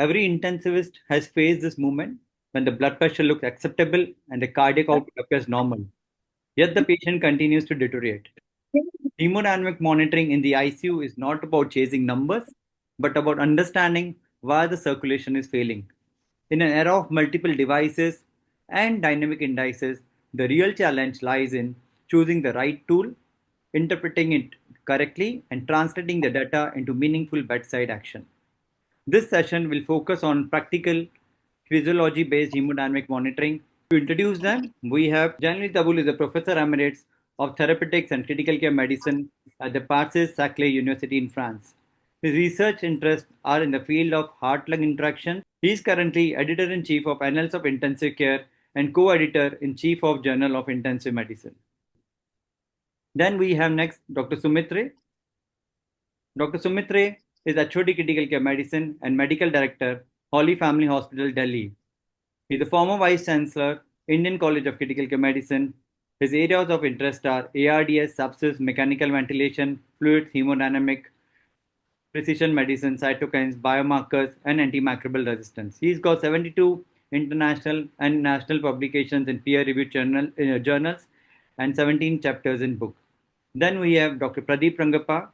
Every intensivist has faced this moment when the blood pressure looks acceptable and the cardiac output appears normal, yet the patient continues to deteriorate. Hemodynamic monitoring in the ICU is not about chasing numbers, but about understanding why the circulation is failing. In an era of multiple devices and dynamic indices, the real challenge lies in choosing the right tool, interpreting it correctly, and translating the data into meaningful bedside action. This session will focus on practical physiology-based hemodynamic monitoring. To introduce them, we have Janvi Tabul is a professor emeritus of therapeutics and critical care medicine at the Paris-Saclay University in France. His research interests are in the field of heart-lung interaction. He is currently editor-in-chief of Annals of Intensive Care and co-editor-in-chief of Journal of Intensive Medicine. Then we have next Dr. Sumitre. Dr. Sumitre is HOD Critical Care Medicine and Medical Director, Holy Family Hospital, Delhi. He is the former Vice Chancellor, Indian College of Critical Care Medicine. His areas of interest are ARDS, sepsis, mechanical ventilation, fluids, hemodynamic, precision medicine, cytokines, biomarkers, and antimicrobial resistance. He's got 72 international and national publications in peer-reviewed journals and 17 chapters in book. Then we have Dr. Pradeep Rangappa.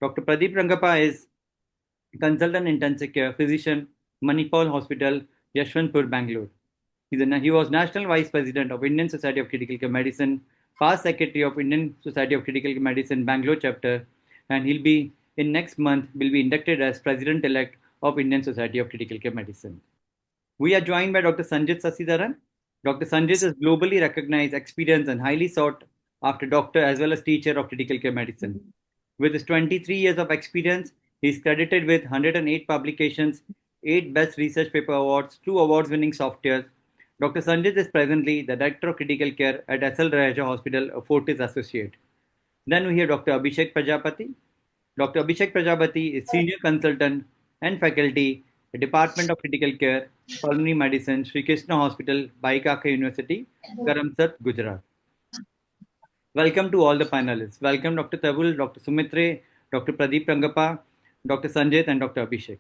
Dr. Pradeep Rangappa is consultant intensive care physician, Manipal Hospital, Yashwantpur, Bangalore. He was National Vice President of Indian Society of Critical Care Medicine, past Secretary of Indian Society of Critical Care Medicine, Bangalore chapter, and he'll be in next month will be inducted as President-elect of Indian Society of Critical Care Medicine. We are joined by Dr. Sanjit Sasidaran. Dr. Sanjit is globally recognized, experienced, and highly sought after doctor as well as teacher of critical care medicine. With his 23 years of experience, he is credited with 108 publications, 8 Best Research Paper Awards, 2 awards-winning softwares. Dr. Sanjit is presently the Director of Critical Care at SL Raja Hospital, a Fortis associate. Then we have Dr. Abhishek Prajapati. Dr. Abhishek Prajapati is Senior Consultant and Faculty, the Department of Critical Care, Pulmonary Medicine, Sri Krishna Hospital, Baikaka University, Karamsad, Gujarat. Welcome to all the panelists. Welcome Dr. Tabul, Dr. Sumitre, Dr. Pradeep Rangappa, Dr. Sanjit, and Dr. Abhishek.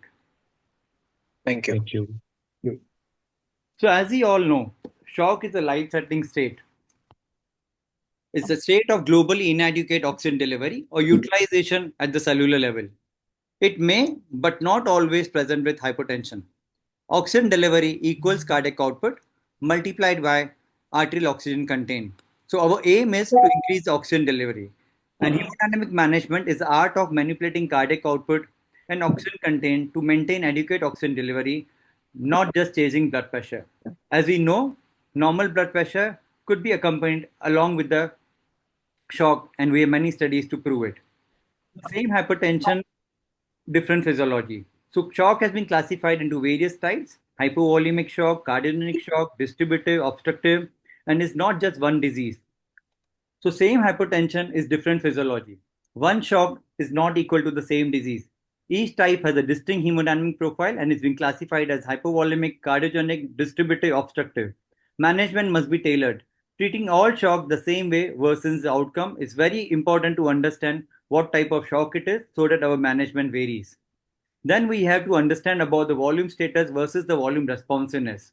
Thank you. Thank you. So as we all know, shock is a life-threatening state. It's a state of globally inadequate oxygen delivery or utilization at the cellular level. It may, but not always present with hypotension. Oxygen delivery equals cardiac output multiplied by arterial oxygen content. So our aim is to increase oxygen delivery. And hemodynamic management is the art of manipulating cardiac output and oxygen content to maintain adequate oxygen delivery, not just chasing blood pressure. As we know, normal blood pressure could be accompanied along with the shock, and we have many studies to prove it. Same hypertension, different physiology. So shock has been classified into various types: hypovolemic shock, cardiogenic shock, distributive, obstructive, and is not just one disease. So same hypertension is different physiology. One shock is not equal to the same disease. Each type has a distinct hemodynamic profile and is being classified as hypovolemic, cardiogenic, distributive, obstructive. Management must be tailored. Treating all shock the same way worsens the outcome. It's very important to understand what type of shock it is so that our management varies. Then we have to understand about the volume status versus the volume responsiveness.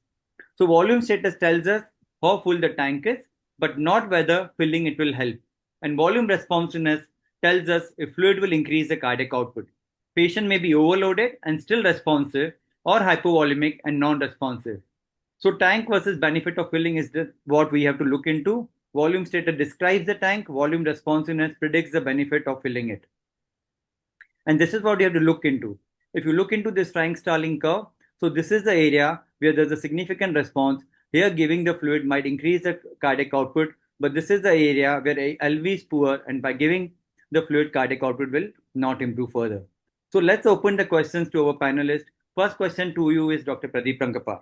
So volume status tells us how full the tank is, but not whether filling it will help. And volume responsiveness tells us if fluid will increase the cardiac output. Patient may be overloaded and still responsive, or hypovolemic and non-responsive. So tank versus benefit of filling is what we have to look into. Volume status describes the tank, volume responsiveness predicts the benefit of filling it. And this is what you have to look into. If you look into this Frank-Starling curve, so this is the area where there's a significant response. Here giving the fluid might increase the cardiac output, but this is the area where LV is poor, and by giving the fluid, cardiac output will not improve further. So let's open the questions to our panelists. First question to you is Dr. Pradeep Rangappa.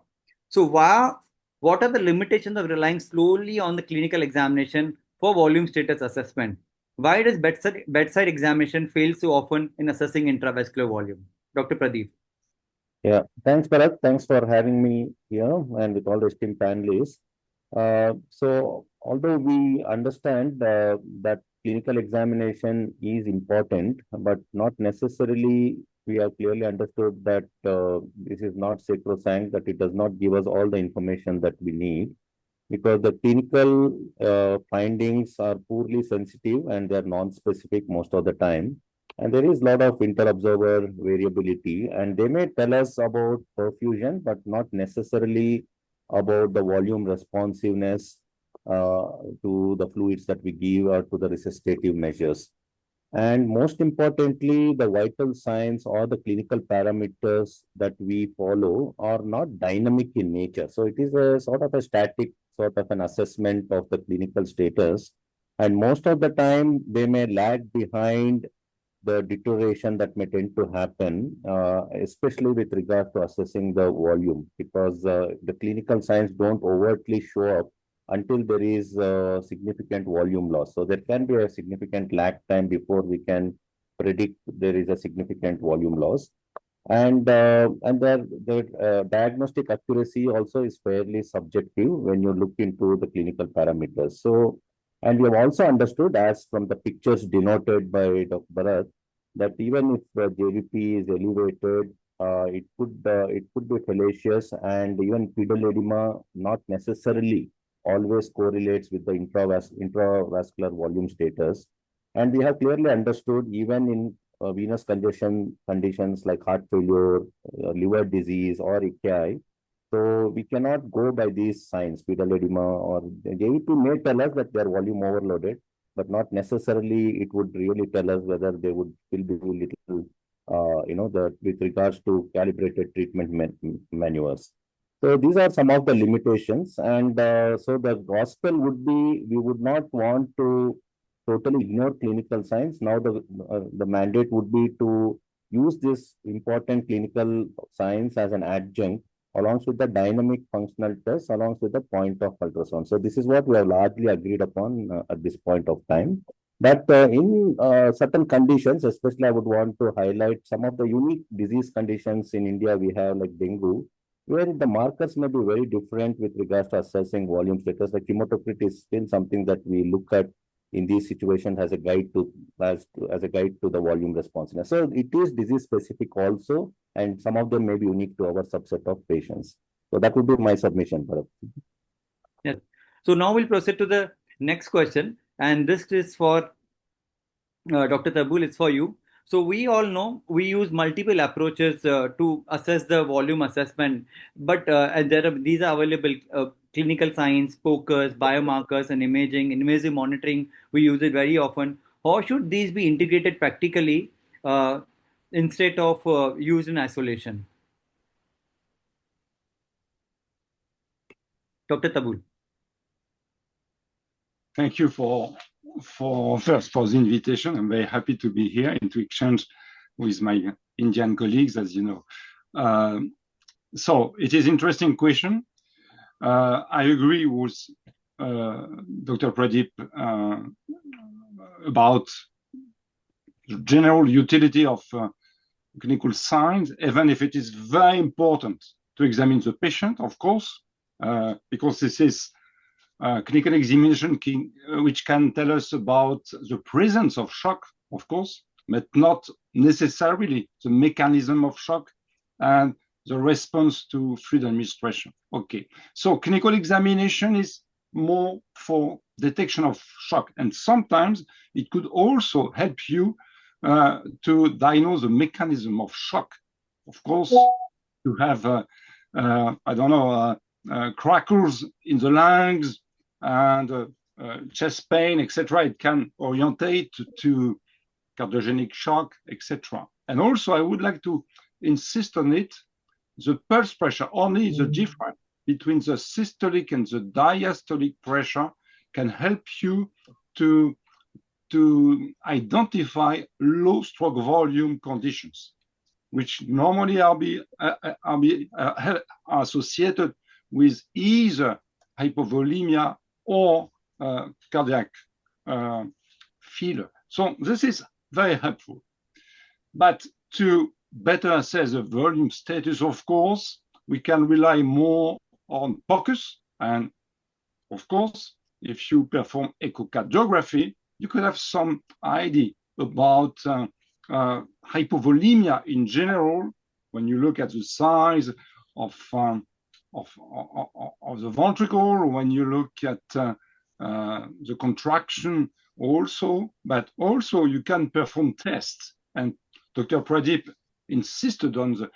So what are the limitations of relying solely on the clinical examination for volume status assessment? Why does bedside examination fail so often in assessing intravascular volume? Dr. Pradeep. Yeah, thanks, Bharat. Thanks for having me here and with all the esteemed panelists. So, although we understand that clinical examination is important, but not necessarily we have clearly understood that this is not sacrosanct, that it does not give us all the information that we need, because the clinical findings are poorly sensitive and they are non-specific most of the time. And there is a lot of inter-observer variability, and they may tell us about perfusion, but not necessarily about the volume responsiveness to the fluids that we give or to the resuscitative measures. And most importantly, the vital signs or the clinical parameters that we follow are not dynamic in nature. So it is a sort of a static sort of an assessment of the clinical status. And most of the time, they may lag behind the deterioration that may tend to happen, especially with regard to assessing the volume, because the clinical signs don't overtly show up until there is significant volume loss. So there can be a significant lag time before we can predict there is a significant volume loss. And the diagnostic accuracy also is fairly subjective when you look into the clinical parameters. So, and we have also understood, as from the pictures denoted by Dr. Bharat, that even if the JVP is elevated, it could be fallacious, and even pedal edema not necessarily always correlates with the intravascular volume status. And we have clearly understood, even in venous congestion conditions like heart failure, liver disease, or AKI. So we cannot go by these signs, pedal edema, or the JVP may tell us that they are volume overloaded, but not necessarily it would really tell us whether they would still be little, with regards to calibrated treatment maneuvers. So these are some of the limitations. And so the gospel would be, we would not want to totally ignore clinical signs. Now the mandate would be to use this important clinical signs as an adjunct along with the dynamic functional tests, along with the point of ultrasound. So this is what we have largely agreed upon at this point of time. But in certain conditions, especially I would want to highlight some of the unique disease conditions in India we have, like dengue, where the markers may be very different with regards to assessing volume status. Like hematocrit is still something that we look at in these situations as a guide to the volume responsiveness. So it is disease specific also, and some of them may be unique to our subset of patients. So that would be my submission, Bharat. Yes. So now we'll proceed to the next question, and this is for Dr. Tabul. It's for you. So we all know we use multiple approaches to assess the volume assessment, but these are available: clinical science, POCUS, biomarkers, and imaging, invasive monitoring. We use it very often. How should these be integrated practically instead of used in isolation? Dr. Tabul. Thank you for the invitation. I'm very happy to be here and to exchange with my Indian colleagues, as you know. So it is an interesting question. I agree with Dr. Pradeep about the general utility of clinical signs, even if it is very important to examine the patient, of course, because this is clinical examination which can tell us about the presence of shock, of course, but not necessarily the mechanism of shock and the response to fluid administration. Okay, so clinical examination is more for detection of shock, and sometimes it could also help you to diagnose the mechanism of shock. Of course, to have, I don't know, crackles in the lungs, and chest pain, etc. It can orientate to cardiogenic shock, etc. And also, I would like to insist on it, the pulse pressure, only the difference between the systolic and the diastolic pressure can help you to identify low stroke volume conditions, which normally are associated with either hypovolemia or cardiac failure. So this is very helpful. But to better assess the volume status, of course, we can rely more on POCUS. And of course, if you perform echocardiography, you could have some idea about hypovolemia in general, when you look at the size of the ventricle, when you look at the contraction also, but also you can perform tests. And Dr. Pradeep insisted on the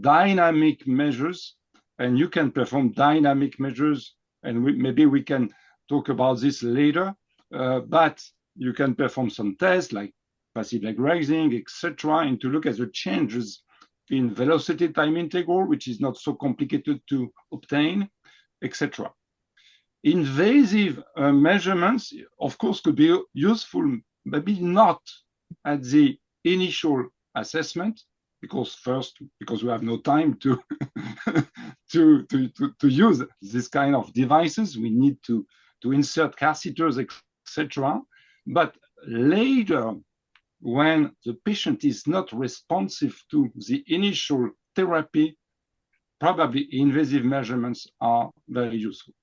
dynamic measures, and you can perform dynamic measures, and maybe we can talk about this later, but you can perform some tests like passive leg raising, etc., and to look at the changes in velocity time integral, which is not so complicated to obtain, etc. Invasive measurements, of course, could be useful, maybe not at the initial assessment, because we have no time to to use this kind of devices. We need to insert catheters, etc. But later, when the patient is not responsive to the initial therapy, probably invasive measurements are very useful.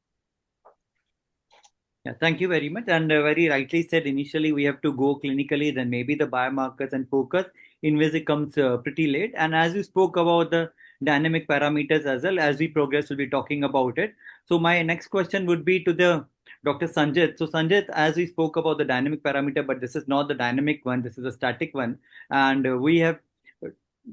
Yeah, thank you very much. And very rightly said, initially we have to go clinically, then maybe the biomarkers and focus. Invasive comes pretty late. And as you spoke about the dynamic parameters as well, as we progress, we'll be talking about it. So my next question would be to the Dr. Sanjit. So Sanjit, as we spoke about the dynamic parameter, but this is not the dynamic one, this is a static one. And we have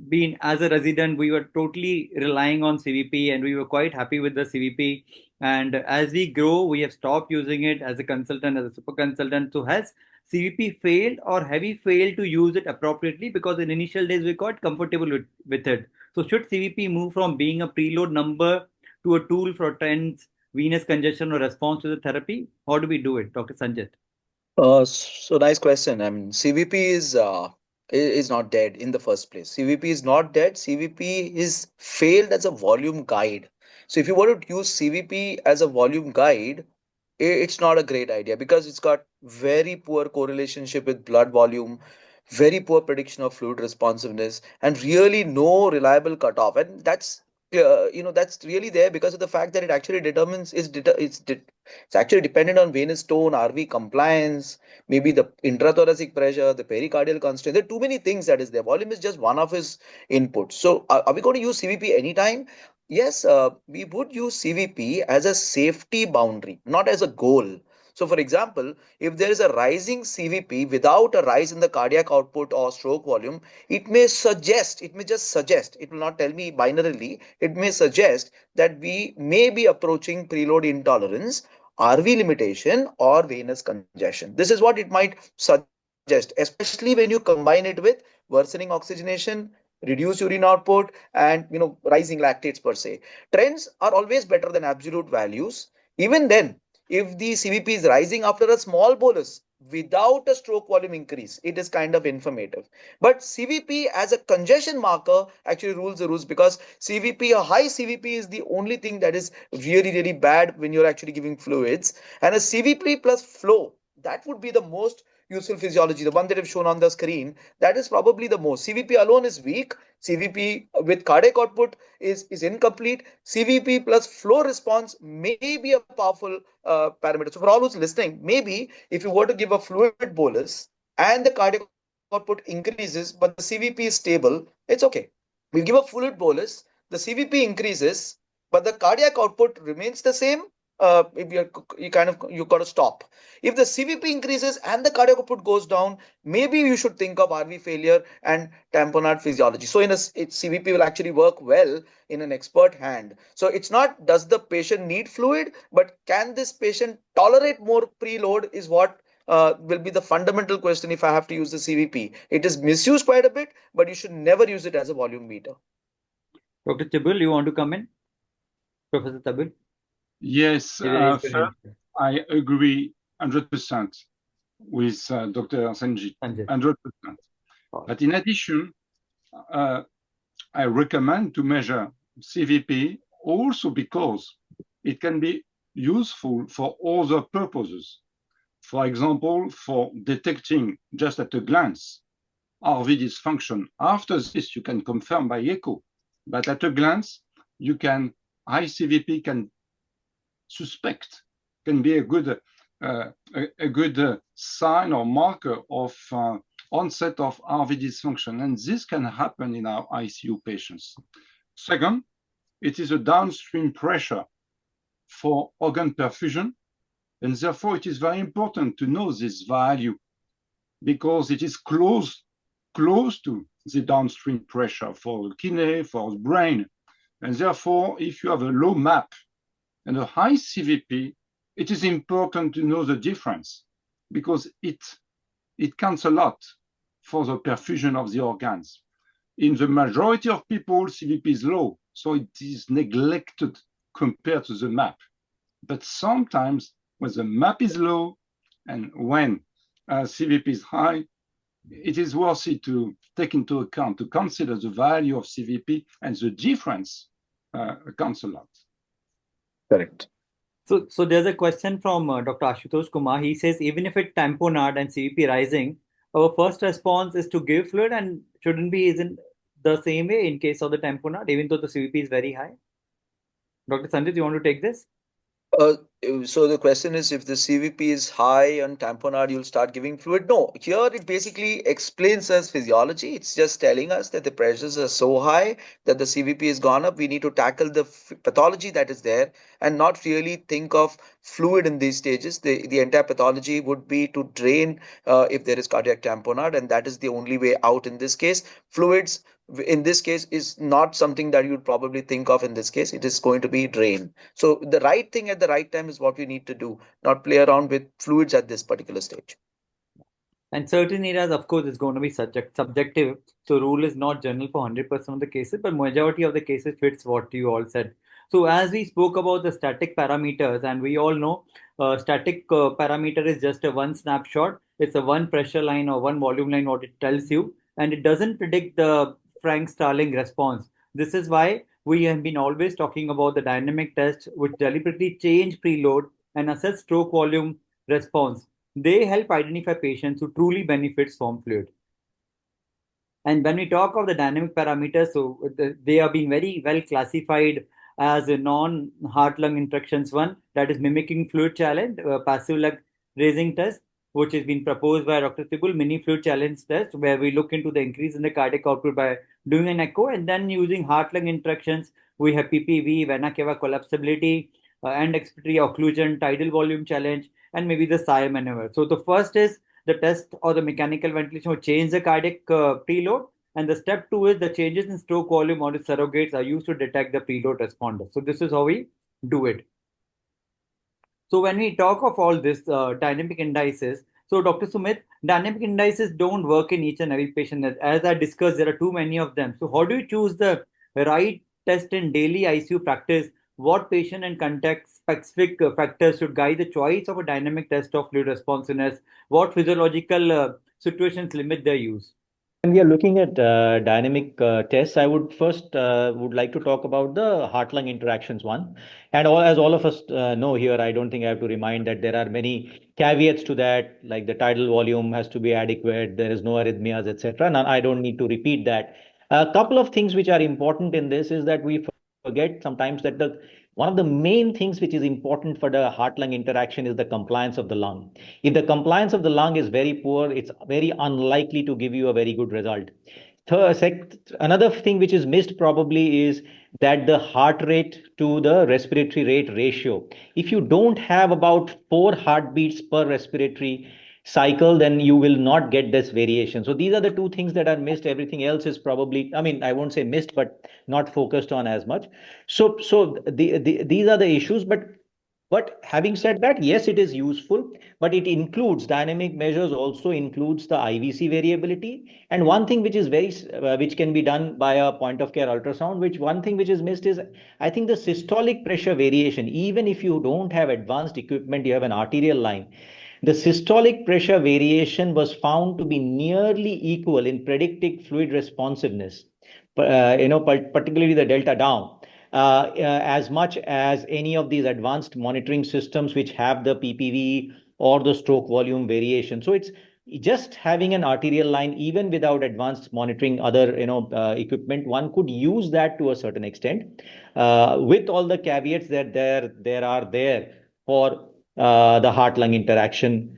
been, as a resident, we were totally relying on CVP and we were quite happy with the CVP. And as we grow, we have stopped using it as a consultant, as a super consultant. So has CVP failed, or have we failed to use it appropriately? Because in initial days, we got comfortable with it. So should CVP move from being a preload number to a tool for trends, venous congestion, or response to the therapy? How do we do it, Dr. Sanjit? So nice question. I mean, CVP is not dead in the first place. CVP is not dead. CVP is failed as a volume guide. So if you want to use CVP as a volume guide, it's not a great idea because it's got very poor correlationship with blood volume, very poor prediction of fluid responsiveness, and really no reliable cutoff. And that's really there because of the fact that it actually determines it's actually dependent on venous tone, RV compliance, maybe the intrathoracic pressure, the pericardial constraint. There are too many things that is there. Volume is just one of his inputs. So are we going to use CVP anytime? Yes, we would use CVP as a safety boundary, not as a goal. So, for example, if there is a rising CVP without a rise in the cardiac output or stroke volume, it may just suggest, it will not tell me binarily, it may suggest that we may be approaching preload intolerance, RV limitation, or venous congestion. This is what it might suggest, especially when you combine it with worsening oxygenation, reduced urine output, and rising lactates per se. Trends are always better than absolute values. Even then, if the CVP is rising after a small bolus without a stroke volume increase, it is kind of informative. But CVP as a congestion marker actually rules the roost, because a high CVP is the only thing that is really, really bad when you're actually giving fluids. And a CVP plus flow, that would be the most useful physiology, the one that I've shown on the screen. That is probably the most. CVP alone is weak. CVP with cardiac output is incomplete. CVP plus flow response may be a powerful parameter. So for all who's listening, maybe if you were to give a fluid bolus and the cardiac output increases, but the CVP is stable, it's okay. We give a fluid bolus, the CVP increases, but the cardiac output remains the same. If you got to stop. If the CVP increases and the cardiac output goes down, maybe you should think of RV failure and tamponade physiology. So CVP will actually work well in an expert hand. So it's not does the patient need fluid, but can this patient tolerate more preload is what will be the fundamental question if I have to use the CVP. It is misused quite a bit, but you should never use it as a volume meter. Dr. Tabul, you want to come in? Professor Tabul? Yes, I agree 100% with Dr. Sanjit, 100%. But in addition, I recommend to measure CVP also because it can be useful for other purposes. For example, for detecting just at a glance RV dysfunction. After this, you can confirm by echo, but at a glance, high CVP can be a good sign or marker of onset of RV dysfunction, and this can happen in our ICU patients. Second, it is a downstream pressure for organ perfusion, and therefore it is very important to know this value because it is close to the downstream pressure for the kidney, for the brain. And therefore, if you have a low MAP and a high CVP, it is important to know the difference because it counts a lot for the perfusion of the organs. In the majority of people, CVP is low, so it is neglected compared to the MAP. But sometimes when the MAP is low and when CVP is high, it is worthy to take into account, to consider the value of CVP, and the difference counts a lot. Correct. So there's a question from Dr. Ashutosh Kumar. He says, even if it's tamponade and CVP rising, our first response is to give fluid, and isn't the same way in case of the tamponade, even though the CVP is very high? Dr. Sanjay, do you want to take this? So the question is, if the CVP is high on tamponade, you'll start giving fluid? No, here it basically explains us physiology. It's just telling us that the pressures are so high that the CVP is gone up. We need to tackle the pathology that is there and not really think of fluid in these stages. The entire pathology would be to drain if there is cardiac tamponade, and that is the only way out in this case. Fluids in this case is not something that you'd probably think of in this case. It is going to be drain. So the right thing at the right time is what we need to do, not play around with fluids at this particular stage. And certain areas, of course, is going to be subjective. So rule is not general for 100% of the cases, but majority of the cases fits what you all said. So as we spoke about the static parameters, and we all know static parameter is just a one snapshot. It's a one pressure line or one volume line, what it tells you, and it doesn't predict the Frank-Starling response. This is why we have been always talking about the dynamic tests, which deliberately change preload and assess stroke volume response. They help identify patients who truly benefits from fluid. And when we talk of the dynamic parameters, so they are being very well classified as a non-heart-lung interactions one, that is mimicking fluid challenge, passive leg raising test, which has been proposed by Dr. Tibul, mini fluid challenge test, where we look into the increase in the cardiac output by doing an echo, and then using heart-lung interactions, we have PPV, vena cava collapsibility, End-expiratory occlusion, tidal volume challenge, and maybe the SIA maneuver. So the first is the test or the mechanical ventilation will change the cardiac preload. And the step two is the changes in stroke volume or the surrogates are used to detect the preload responder. So this is how we do it. So when we talk of all this dynamic indices, so Dr. Sumit, dynamic indices don't work in each and every patient. As I discussed, there are too many of them. So how do you choose the right test in daily ICU practice? What patient and context-specific factors should guide the choice of a dynamic test of fluid responsiveness? What physiological situations limit their use? When we are looking at dynamic tests, I would first would like to talk about the heart-lung interactions one. And as all of us know here, I don't think I have to remind that there are many caveats to that, like the tidal volume has to be adequate, there is no arrhythmias, etc. And I don't need to repeat that. A couple of things which are important in this is that we forget sometimes that one of the main things which is important for the heart-lung interaction is the compliance of the lung. If the compliance of the lung is very poor, it's very unlikely to give you a very good result. Another thing which is missed probably is that the heart rate to the respiratory rate ratio. If you don't have about 4 heartbeats per respiratory cycle, then you will not get this variation. So these are the two things that are missed. Everything else is probably, I mean, I won't say missed, but not focused on as much. So these are the issues. But having said that, yes, it is useful, but it includes dynamic measures, also includes the IVC variability. And one thing which is which can be done by a point of care ultrasound, one thing which is missed is, I think, the systolic pressure variation. Even if you don't have advanced equipment, you have an arterial line. The systolic pressure variation was found to be nearly equal in predicting fluid responsiveness, particularly the delta down, as much as any of these advanced monitoring systems which have the PPV or the stroke volume variation. So it's just having an arterial line, even without advanced monitoring other equipment, one could use that to a certain extent, with all the caveats that there are there for the heart-lung interaction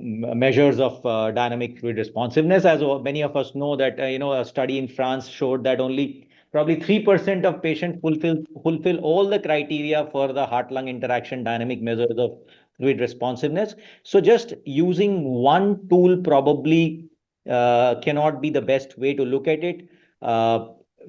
measures of dynamic fluid responsiveness. As many of us know that a study in France showed that only probably 3% of patients fulfill all the criteria for the heart-lung interaction dynamic measures of fluid responsiveness. So just using one tool probably cannot be the best way to look at it.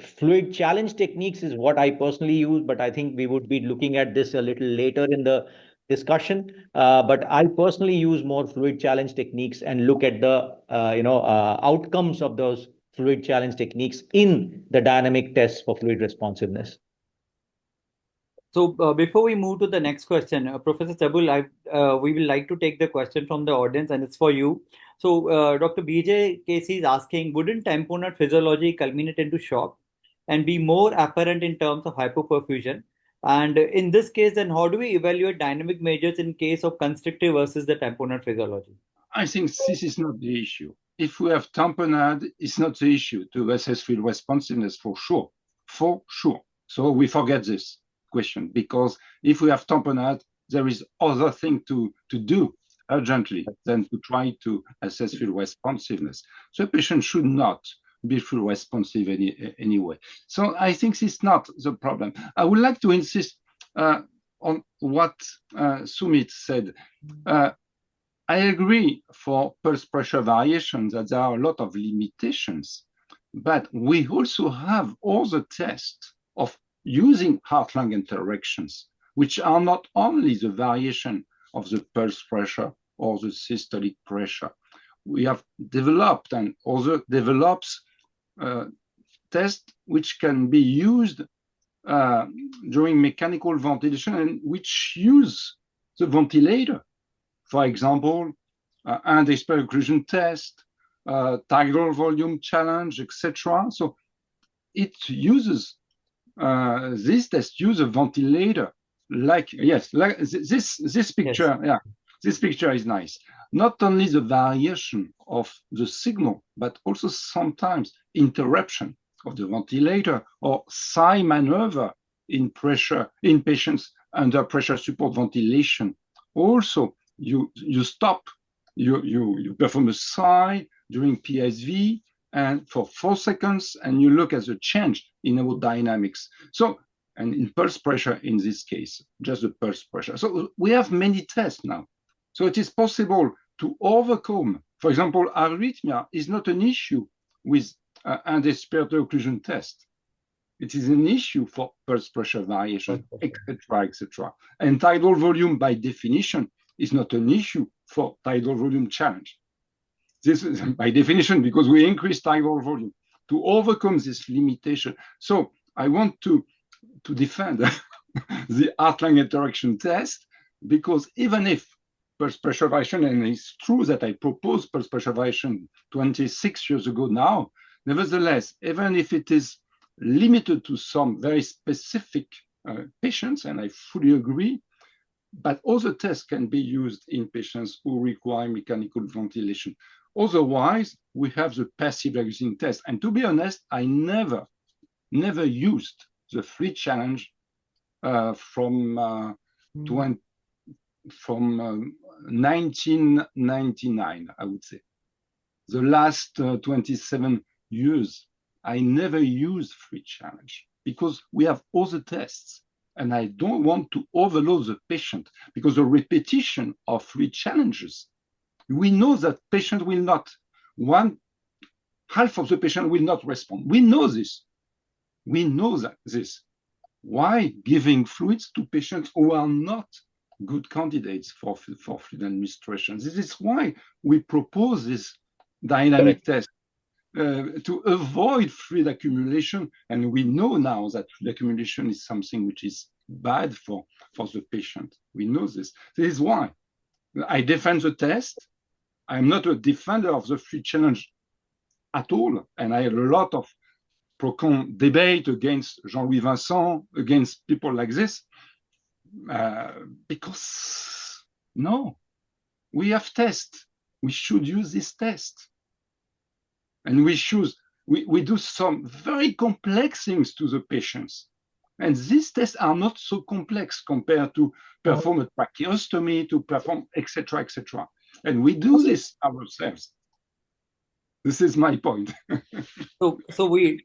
Fluid challenge techniques is what I personally use, but I think we would be looking at this a little later in the discussion. But I personally use more fluid challenge techniques and look at the outcomes of those fluid challenge techniques in the dynamic tests for fluid responsiveness. So before we move to the next question, Professor Chabul, we will like to take the question from the audience, and it's for you. So Dr. BJ Casey is asking, wouldn't tamponade physiology culminate into shock and be more apparent in terms of hypoperfusion? And in this case, then how do we evaluate dynamic measures in case of constrictive versus the tamponade physiology? I think this is not the issue. If we have tamponade, it's not the issue to assess fluid responsiveness for sure. So we forget this question, because if we have tamponade, there is other thing to do urgently than to try to assess fluid responsiveness. So a patient should not be fluid responsive anyway. So I think this is not the problem. I would like to insist on what Sumit said. I agree for pulse pressure variations that there are a lot of limitations, but we also have all the tests of using heart-lung interactions, which are not only the variation of the pulse pressure or the systolic pressure. We have developed and also develops tests which can be used during mechanical ventilation and which use the ventilator. For example, end-expiratory occlusion test, tidal volume challenge, etc. So it uses this test use a ventilator, like this picture. Yes. Yeah, this picture is nice. Not only the variation of the signal, but also sometimes interruption of the ventilator or sigh maneuver in patients under pressure support ventilation. Also, you stop, you perform a sigh during PSV and for 4 seconds, and you look at the change in hemodynamics. So, and in pulse pressure in this case, just the pulse pressure. So we have many tests now. So it is possible to overcome, for example, arrhythmia is not an issue with end-expiratory occlusion test. It is an issue for pulse pressure variation, etc., etc. And tidal volume, by definition, is not an issue for tidal volume challenge. This is by definition because we increase tidal volume to overcome this limitation. So I want to defend the heart-lung interaction test, because even if pulse pressure variation, and it's true that I proposed pulse pressure variation 26 years ago now, nevertheless, even if it is limited to some very specific patients, and I fully agree, but other tests can be used in patients who require mechanical ventilation. Otherwise, we have the passive reducing test. And to be honest, I never used the free challenge from 1999, I would say. The last 27 years, I never used free challenge because we have other tests. And I don't want to overload the patient, because the repetition of free challenges, we know that patient will not, half of the patient will not respond. We know this. We know that this. Why giving fluids to patients who are not good candidates for fluid administration? This is why we propose this dynamic test to avoid fluid accumulation. And we know now that fluid accumulation is something which is bad for the patient. We know this. This is why I defend the test. I'm not a defender of the free challenge at all. And I had a lot of pro-con debate against Jean-Louis Vincent, against people like this, because no, we have tests. We should use this test. And we do some very complex things to the patients. And these tests are not so complex compared to perform a tracheostomy, to perform, etc., etc. And we do this ourselves. This is my point. So we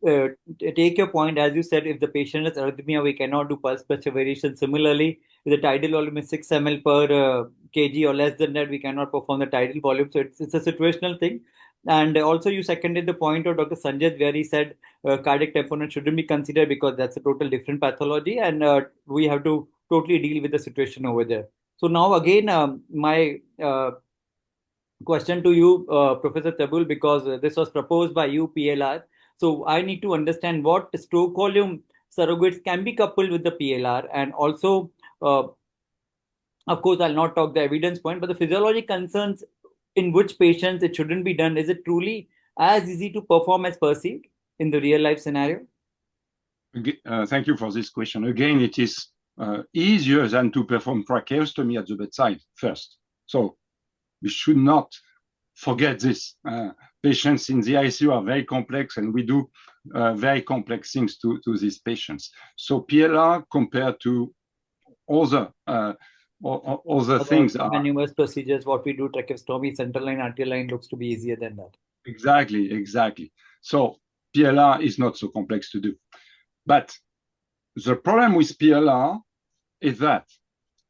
take your point, as you said, if the patient has arrhythmia, we cannot do pulse pressure variation. Similarly, if the tidal volume is 6 ml per kg or less than that, we cannot perform the tidal volume. So it's a situational thing. And also you seconded the point of Dr. Sanjay, where he said cardiac tamponade shouldn't be considered because that's a total different pathology, and we have to totally deal with the situation over there. So now again, my question to you, Professor Tabul, because this was proposed by you, PLR. So I need to understand what stroke volume surrogates can be coupled with the PLR, and also, of course, I'll not talk the evidence point, but the physiologic concerns in which patients it shouldn't be done. Is it truly as easy to perform as perceived in the real life scenario? Thank you for this question. Again, it is easier than to perform tracheostomy at the bedside first. So we should not forget this. Patients in the ICU are very complex, and we do very complex things to these patients. So PLR compared to other things are numerous procedures. What we do, tracheostomy, central line, arterial line, looks to be easier than that. Exactly. So PLR is not so complex to do. But the problem with PLR is that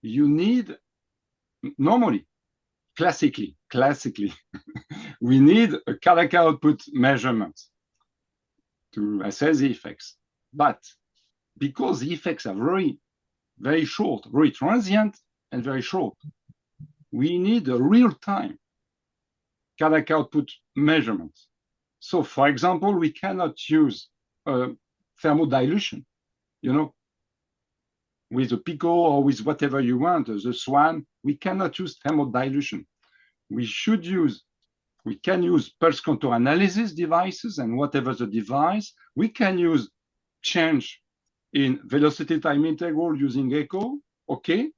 you need, normally, classically, we need a cardiac output measurement to assess the effects. But because the effects are very short, very transient and very short, we need a real-time cardiac output measurement. So, for example, we cannot use thermodilution, with a PICO or with whatever you want, the SWAN. We cannot use thermodilution. We can use pulse contour analysis devices, and whatever the device, we can use change in velocity time integral using echo, okay?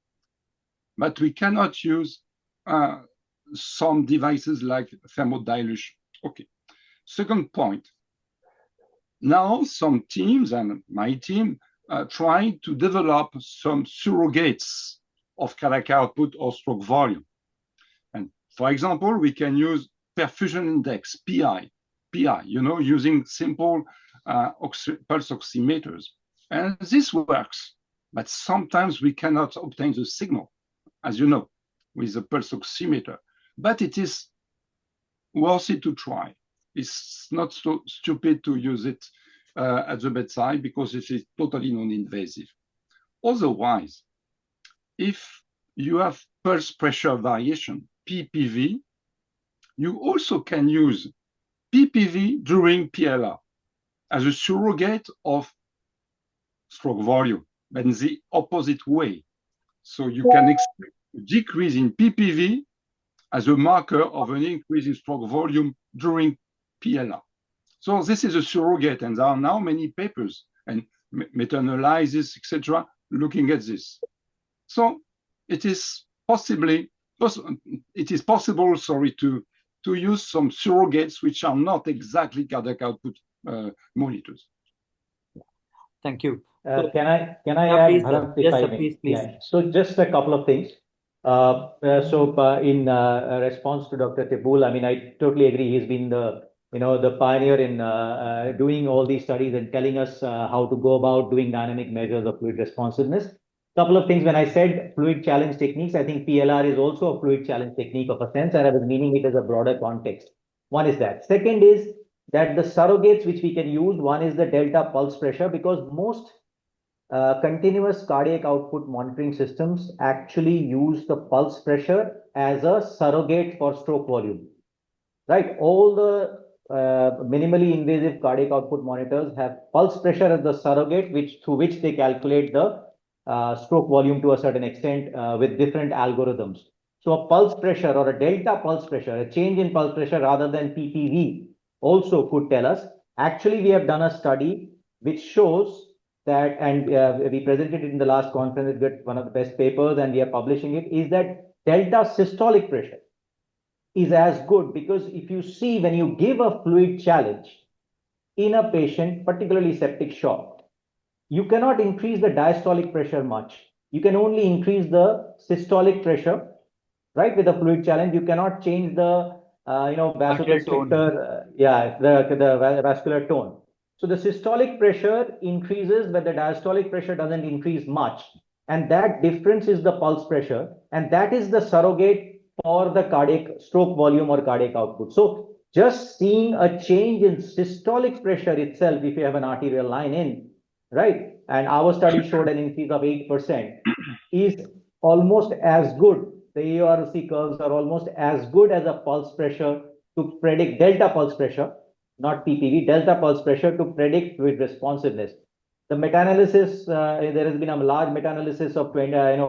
But we cannot use some devices like thermodilution, okay? Second point, now some teams, and my team, trying to develop some surrogates of cardiac output or stroke volume. And for example, we can use perfusion index, PI, using simple pulse oximeters. And this works, but sometimes we cannot obtain the signal, as you know, with the pulse oximeter. But it is worth it to try. It's not so stupid to use it at the bedside because it is totally non-invasive. Otherwise, if you have pulse pressure variation, PPV, you also can use PPV during PLR as a surrogate of stroke volume, but in the opposite way. So you can expect a decrease in PPV as a marker of an increase in stroke volume during PLR. So this is a surrogate, and there are now many papers and meta-analysis, etc., looking at this. So it is possible, to use some surrogates which are not exactly cardiac output monitors. Thank you. Can I add, please, Bharat, yes, I sir, may? please. Yeah. So just a couple of things. In response to Dr. Tibul, I mean, I totally agree. He's been the pioneer in doing all these studies and telling us how to go about doing dynamic measures of fluid responsiveness. Couple of things. When I said fluid challenge techniques, I think PLR is also a fluid challenge technique of a sense, and I was meaning it as a broader context. One is that. Second is that the surrogates which we can use, one is the delta pulse pressure, because most continuous cardiac output monitoring systems actually use the pulse pressure as a surrogate for stroke volume, right? All the minimally invasive cardiac output monitors have pulse pressure as the surrogate, through which they calculate the stroke volume to a certain extent with different algorithms. So a pulse pressure or a delta pulse pressure, a change in pulse pressure rather than PPV, also could tell us. Actually, we have done a study which shows that, and we presented it in the last conference, it got one of the best papers, and we are publishing it, is that delta systolic pressure is as good, because if you see, when you give a fluid challenge in a patient, particularly septic shock, you cannot increase the diastolic pressure much. You can only increase the systolic pressure, right? With the fluid challenge, you cannot change the vasoconstrictor, the vascular tone. So the systolic pressure increases, but the diastolic pressure doesn't increase much. And that difference is the pulse pressure. And that is the surrogate for the cardiac stroke volume or cardiac output. So just seeing a change in systolic pressure itself, if you have an arterial line in, right? And our study showed an increase of 8%, is almost as good. The EORC curves are almost as good as a pulse pressure to predict delta pulse pressure, not PPV, delta pulse pressure to predict fluid responsiveness. The meta-analysis, there has been a large meta-analysis of delta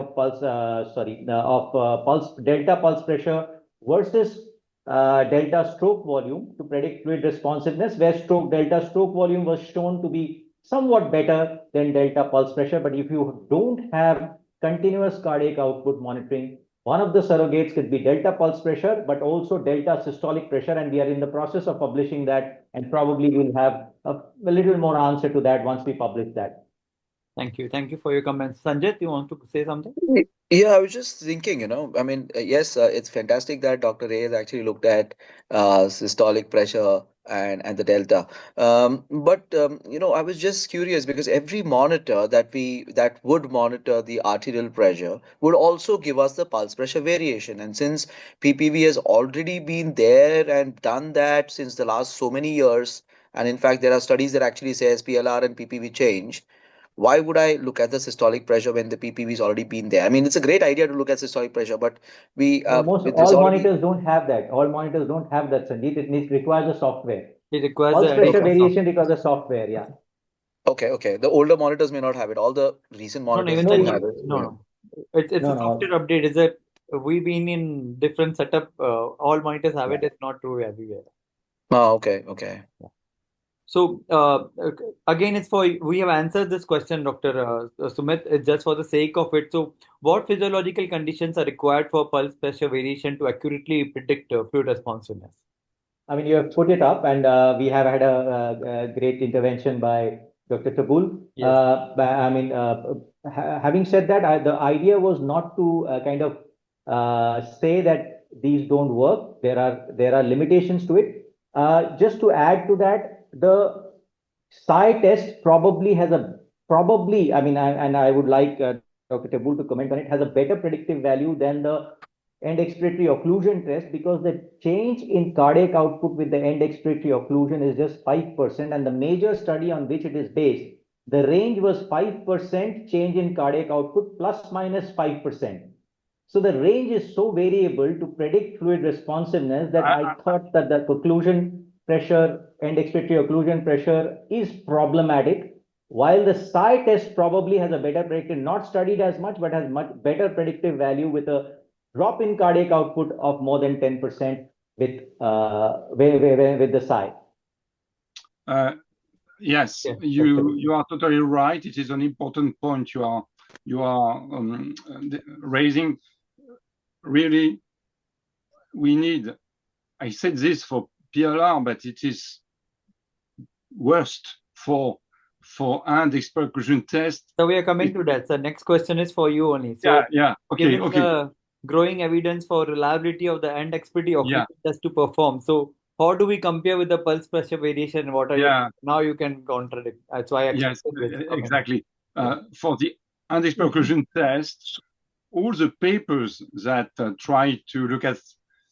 pulse pressure versus delta stroke volume to predict fluid responsiveness, where delta stroke volume was shown to be somewhat better than delta pulse pressure. But if you don't have continuous cardiac output monitoring, one of the surrogates could be delta pulse pressure, but also delta systolic pressure. And we are in the process of publishing that, and probably we'll have a little more answer to that once we publish that. Thank you. Thank you for your comments. Sanjay, you want to say something? Yeah, I was just thinking, yes, it's fantastic that Dr. Ray has actually looked at systolic pressure and the delta. I was just curious because every monitor that would monitor the arterial pressure would also give us the pulse pressure variation. And since PPV has already been there and done that since the last so many years, and in fact, there are studies that actually say SPLR and PPV change. Why would I look at the systolic pressure when the PPV has already been there? I mean, it's a great idea to look at systolic pressure, but all monitors don't have that. All monitors don't have that, Sandeep. It requires a software. It requires pulse pressure variation because of software. Yeah. Okay. The older monitors may not have it. All the recent monitors don't have it. No. It's a software update. Is that we've been in different setup? All monitors have it. It's not true everywhere. Oh, okay. So again, we have answered this question, Dr. Sumit. It's just for the sake of it. So what physiological conditions are required for pulse pressure variation to accurately predict fluid responsiveness? I mean, you have put it up, and we have had a great intervention by Dr. Tabul. Yes. Having said that, the idea was not to say that these don't work. There are limitations to it. Just to add to that, the psi test probably has and I would like Dr. Tabul to comment on it, has a better predictive value than the end-expiratory occlusion test, because the change in cardiac output with the end-expiratory occlusion is just 5%, and the major study on which it is based, the range was 5% change in cardiac output plus minus 5%. So the range is so variable to predict fluid responsiveness that I thought that the occlusion pressure, end-expiratory occlusion pressure is problematic, while the psi test probably has a better predictive, not studied as much, but has much better predictive value with a drop in cardiac output of more than 10% with the psi. Yes, you are totally right. It is an important point you are raising. Really, we need. I said this for PLR, but it is worst for end-expiratory occlusion test. So we are coming to that. So next question is for you only. So Okay. The growing evidence for reliability of the end-expiratory occlusion test to perform. So how do we compare with the pulse pressure variation? What are now you can contradict? That's why I exactly. For the end-expiratory occlusion test, all the papers that try to look at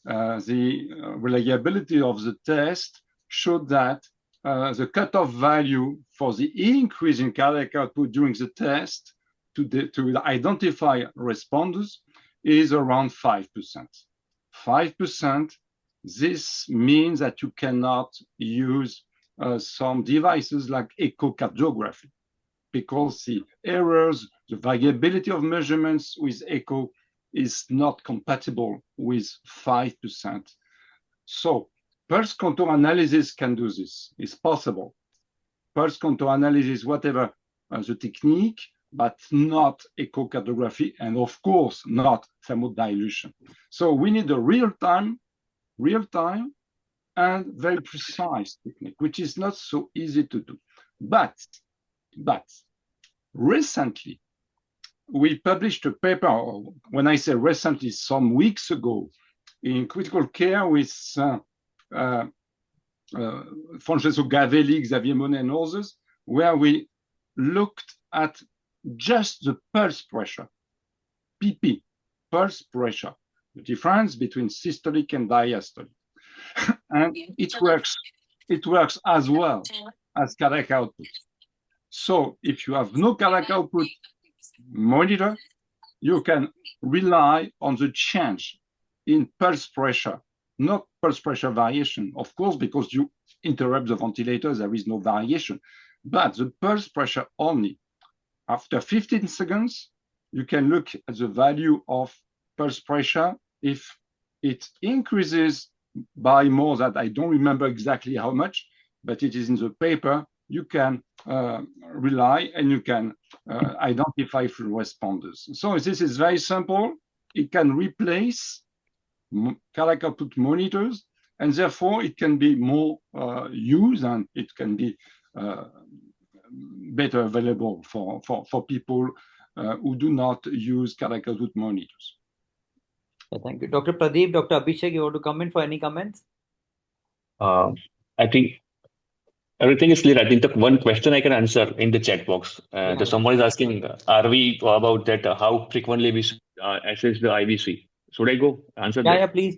the reliability of the test showed that the cutoff value for the increase in cardiac output during the test to identify responders is around 5%. 5%, this means that you cannot use some devices like echocardiography, because the errors, the variability of measurements with echo is not compatible with 5%. So pulse contour analysis can do this. It's possible. Pulse contour analysis, whatever the technique, but not echocardiography, and of course not thermodilution. So we need a real-time and very precise technique, which is not so easy to do. But recently, we published a paper, when I say recently, some weeks ago, in critical care with Francesco Gavelli, Xavier Monet, and others, where we looked at just the pulse pressure, PP, pulse pressure, the difference between systolic and diastolic. And it works as well as cardiac output. So if you have no cardiac output monitor, you can rely on the change in pulse pressure, not pulse pressure variation, of course, because you interrupt the ventilator, there is no variation, but the pulse pressure only. After 15 seconds, you can look at the value of pulse pressure. If it increases by more than, I don't remember exactly how much, but it is in the paper, you can rely and you can identify full responders. So this is very simple. It can replace cardiac output monitors, and therefore it can be more used, and it can be better available for people who do not use cardiac output monitors. Thank you. Dr. Pradeep, Dr. Abhishek, you want to comment for any comments? I think everything is clear. I think the one question I can answer in the chat box. So someone is asking, are we about that? How frequently we should assess the IVC? Should I go answer that? Yeah, please.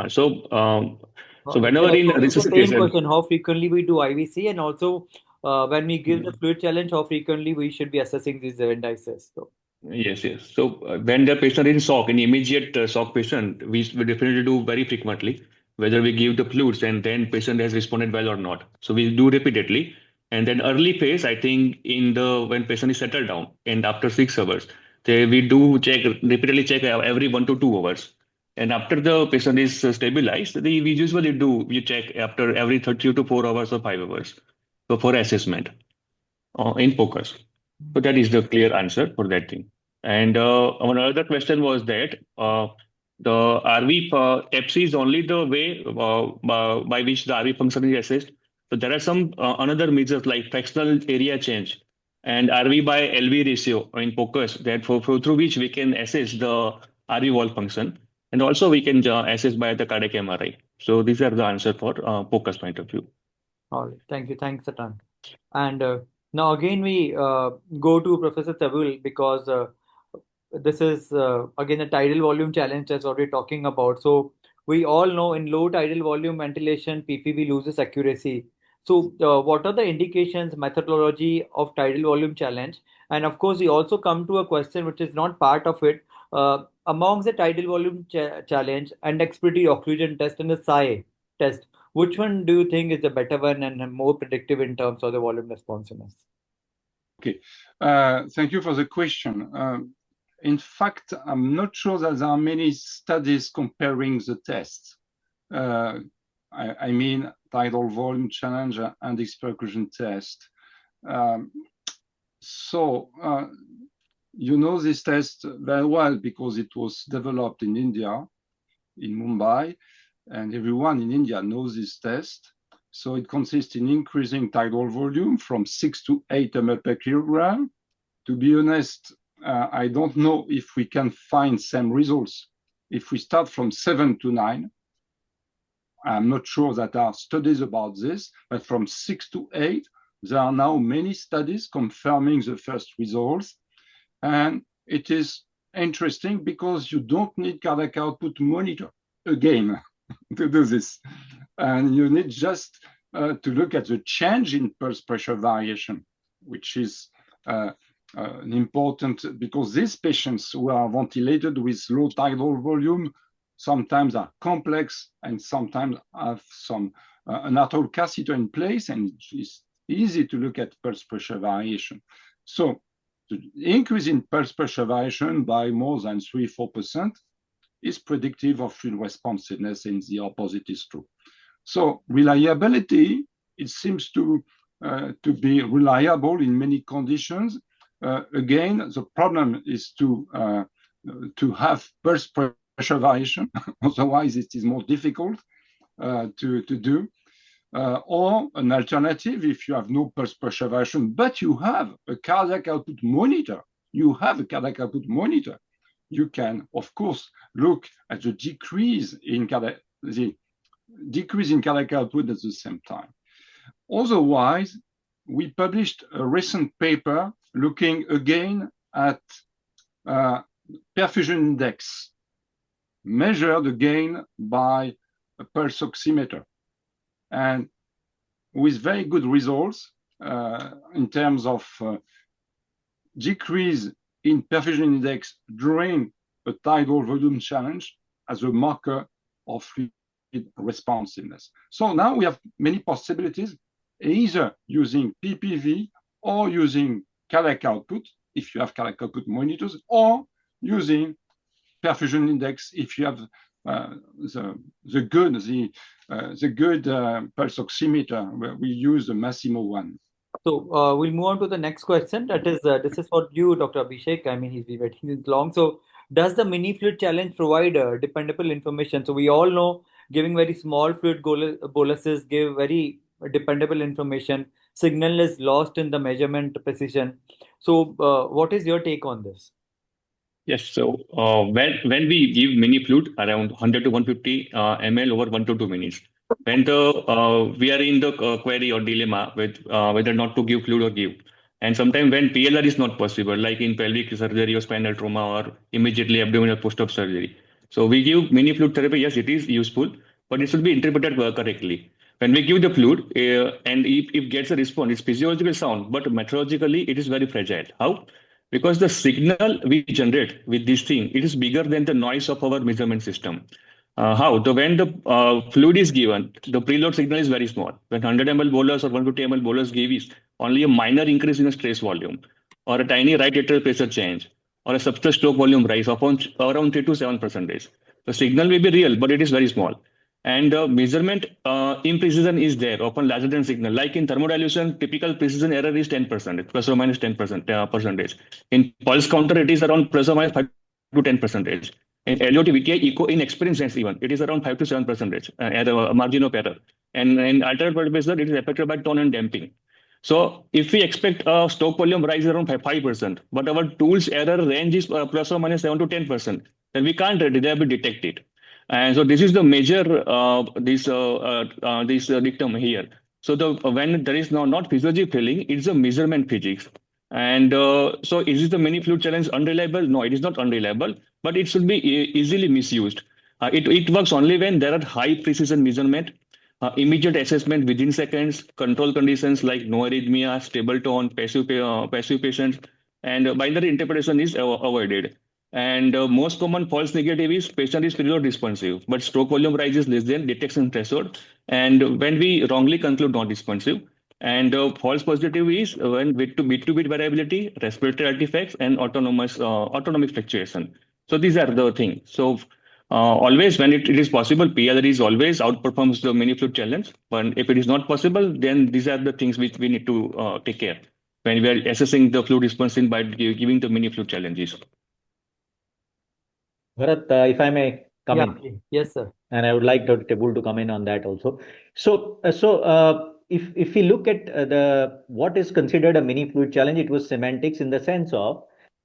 So whenever in resuscitation, same question: how frequently we do IVC, and also when we give the fluid challenge, how frequently we should be assessing these indices. So. Yes. So when the patient is in shock, in immediate shock patient, we definitely do very frequently, whether we give the fluids and then patient has responded well or not. So we do repeatedly. And then early phase, I think when patient is settled down and after 6 hours, we do repeatedly check every 1 to 2 hours. And after the patient is stabilized, we usually check after every 30 to 4 hours or 5 hours. So for assessment in focus. So that is the clear answer for that thing. And our other question was that the RV TEPC is only the way by which the RV function is assessed. So there are some another measures like fractional area change and RV by LV ratio in focus that through which we can assess the RV wall function. And also we can assess by the cardiac MRI. So these are the answer for focus point of view. All right. Thank you. Thanks, Satan. And now again, we go to Professor Tabul because this is again a tidal volume challenge that's what we're talking about. So we all know in low tidal volume ventilation, PPV loses accuracy. So what are the indications, methodology of tidal volume challenge? And of course, we also come to a question which is not part of it. Amongst the tidal volume challenge, End-expiratory occlusion test and the PSI test, which one do you think is the better one and more predictive in terms of the volume responsiveness? Okay, thank you for the question. In fact, I'm not sure that there are many studies comparing the tests. I mean, tidal volume challenge and End-expiratory test. You know this test very well because it was developed in India, in Mumbai, and everyone in India knows this test. So it consists in increasing tidal volume from 6 to 8 ml per kilogram. To be honest, I don't know if we can find same results if we start from 7 to 9. I'm not sure that there are studies about this, but from 6 to 8, there are now many studies confirming the first results. And it is interesting because you don't need cardiac output monitor again to do this. And you need just to look at the change in pulse pressure variation, which is an important, because these patients who are ventilated with low tidal volume sometimes are complex and sometimes have an arterial catheter in place, and it's easy to look at pulse pressure variation. So the increase in pulse pressure variation by more than 3-4% is predictive of full responsiveness, and the opposite is true. So reliability, it seems to be reliable in many conditions. Again, the problem is to have pulse pressure variation. Otherwise, it is more difficult to do. or an alternative, if you have no pulse pressure variation, but you have a cardiac output monitor, you can, of course, look at the decrease in cardiac output at the same time. Otherwise, we published a recent paper looking again at perfusion index, measured again by a pulse oximeter, and with very good results in terms of decrease in perfusion index during a tidal volume challenge as a marker of fluid responsiveness. So now we have many possibilities, either using PPV or using cardiac output, if you have cardiac output monitors, or using perfusion index if you have the good pulse oximeter, where we use the Massimo one. So we'll move on to the next question. That is, this is for you, Dr. Abhishek. I mean, he's been waiting this long. So does the mini fluid challenge provide dependable information? So we all know giving very small fluid boluses give very dependable information. Signal is lost in the measurement precision. So what is your take on this? Yes, so when we give mini fluid around 100 to 150 ml over 1 to 2 minutes, when we are in the query or dilemma with whether not to give fluid or give, and sometimes when PLR is not possible, like in pelvic surgery or spinal trauma or immediately abdominal post-op surgery, so we give mini fluid therapy. Yes, it is useful, but it should be interpreted correctly. When we give the fluid and if it gets a response, it's physiological sound, but meteorologically it is very fragile. How? Because the signal we generate with this thing, it is bigger than the noise of our measurement system. How? So when the fluid is given, the preload signal is very small. When 100 ml bolus or 150 ml bolus give is only a minor increase in the stress volume, or a tiny right atrial pressure change, or a substrate stroke volume rise of around 3 to 7%. The signal may be real, but it is very small. And measurement imprecision is there, often larger than signal. Like in thermodilution, typical precision error is 10%, plus or minus 10%. Percentage. In pulse counter, it is around plus or minus 5 to 10%. In LOT, VTI, echo, in experience sense even, it is around 5 to 7% margin of error. And in alternative blood pressure, it is affected by tone and damping. So if we expect a stroke volume rise around 5%, but our tool's error range is plus or minus 7 to 10%, then we can't reliably detect it. And so this is the major this dictum here. So when there is not physiologic failing, it's a measurement physics. And so is the mini fluid challenge unreliable? No, it is not unreliable, but it should be easily misused. It works only when there are high precision measurement, immediate assessment within seconds, control conditions like no arrhythmia, stable tone, passive patients, and binary interpretation is avoided. And most common false negative is patient is preload responsive, but stroke volume rise is less than detection threshold. And when we wrongly conclude non responsive, and false positive is when bit to bit variability, respiratory artifacts, and autonomic fluctuation. So these are the things. So always when it is possible, PLR is always outperforms the mini fluid challenge. But if it is not possible, then these are the things which we need to take care when we are assessing the fluid response by giving the mini fluid challenges. Bharat, if I may come in. Yes, sir. And I would like Dr. Tibul to come in on that also. So if we look at what is considered a mini fluid challenge, it was semantics in the sense of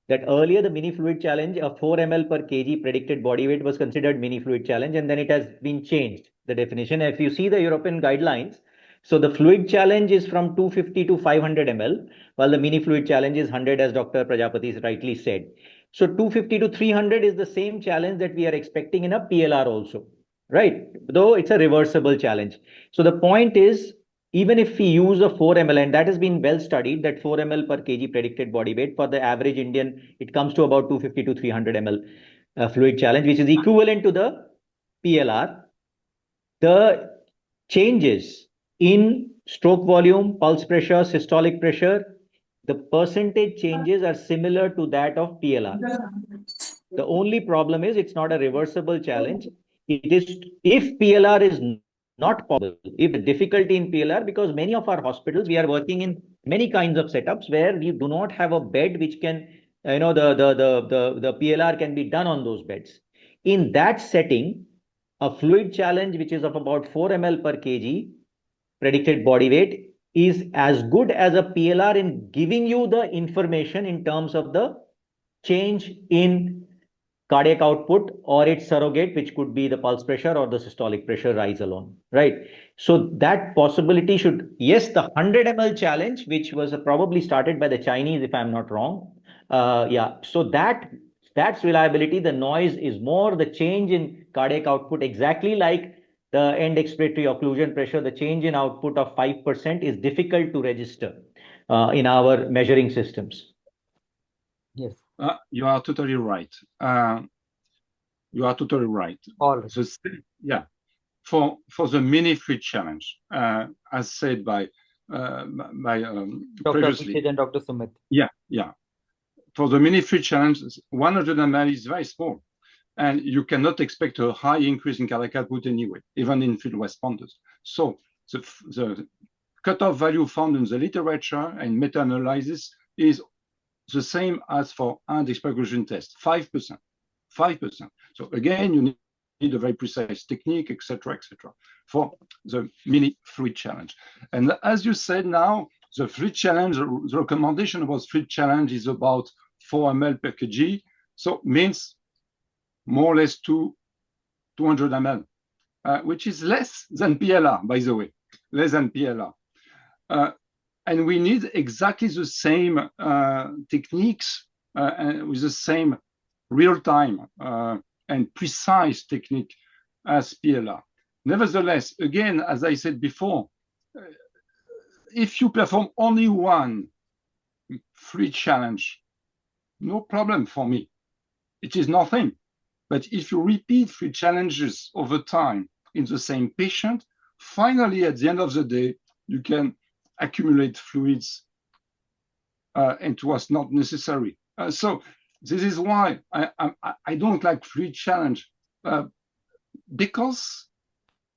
that earlier the mini fluid challenge of 4 ml per kg predicted body weight was considered mini fluid challenge, and then it has been changed, the definition. If you see the European guidelines, so the fluid challenge is from 250 to 500 ml, while the mini fluid challenge is 100, as Dr. Prajapati rightly said. So 250 to 300 is the same challenge that we are expecting in a PLR also, right? Though it's a reversible challenge. So the point is, even if we use a 4 ml, and that has been well studied, that 4 ml per kg predicted body weight for the average Indian, it comes to about 250 to 300 ml fluid challenge, which is equivalent to the PLR. The changes in stroke volume, pulse pressure, systolic pressure, the percentage changes are similar to that of PLR. The only problem is it's not a reversible challenge. It is, if PLR is not possible, if the difficulty in PLR, because many of our hospitals, we are working in many kinds of setups where we do not have a bed which can, the PLR can be done on those beds. In that setting, a fluid challenge which is of about 4 ml per kg predicted body weight is as good as a PLR in giving you the information in terms of the change in cardiac output or its surrogate, which could be the pulse pressure or the systolic pressure rise alone, right? So that possibility should, yes, the 100 ml challenge, which was probably started by the Chinese, if I'm not wrong. Yeah, so that's reliability. The noise is more the change in cardiac output, exactly like the end expiratory occlusion pressure. The change in output of 5% is difficult to register in our measuring systems. Yes. You are totally right. You are totally right. All right. So, yeah, for the mini fluid challenge, as said by Dr. previously. Abhishek and Dr. Sumit. Yeah. For the mini fluid challenge, 100 ml is very small, and you cannot expect a high increase in cardiac output anyway, even in field responders. So the cutoff value found in the literature and meta-analysis is the same as for end-expiratory test, 5%. 5%. So again, you need a very precise technique, etc., for the mini fluid challenge. And as you said now, the fluid challenge, the recommendation about fluid challenge is about 4 ml per kg. So means more or less 200 ml, which is less than PLR, by the way, less than PLR. And we need exactly the same techniques and with the same real-time and precise technique as PLR. Nevertheless, again, as I said before, if you perform only one free challenge, no problem for me. It is nothing. But if you repeat free challenges over time in the same patient, finally, at the end of the day, you can accumulate fluids and it was not necessary. So this is why I don't like fluid challenge because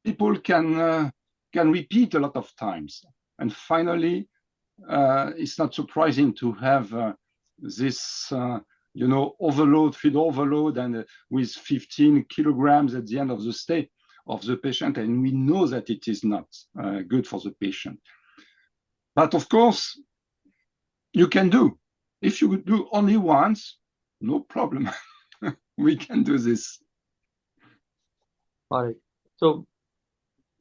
people can repeat a lot of times. And finally, it's not surprising to have this overload, feed overload, and with 15 kilograms at the end of the stay of the patient, and we know that it is not good for the patient. But of course, you can do. If you do only once, no problem. We can do this. All right. So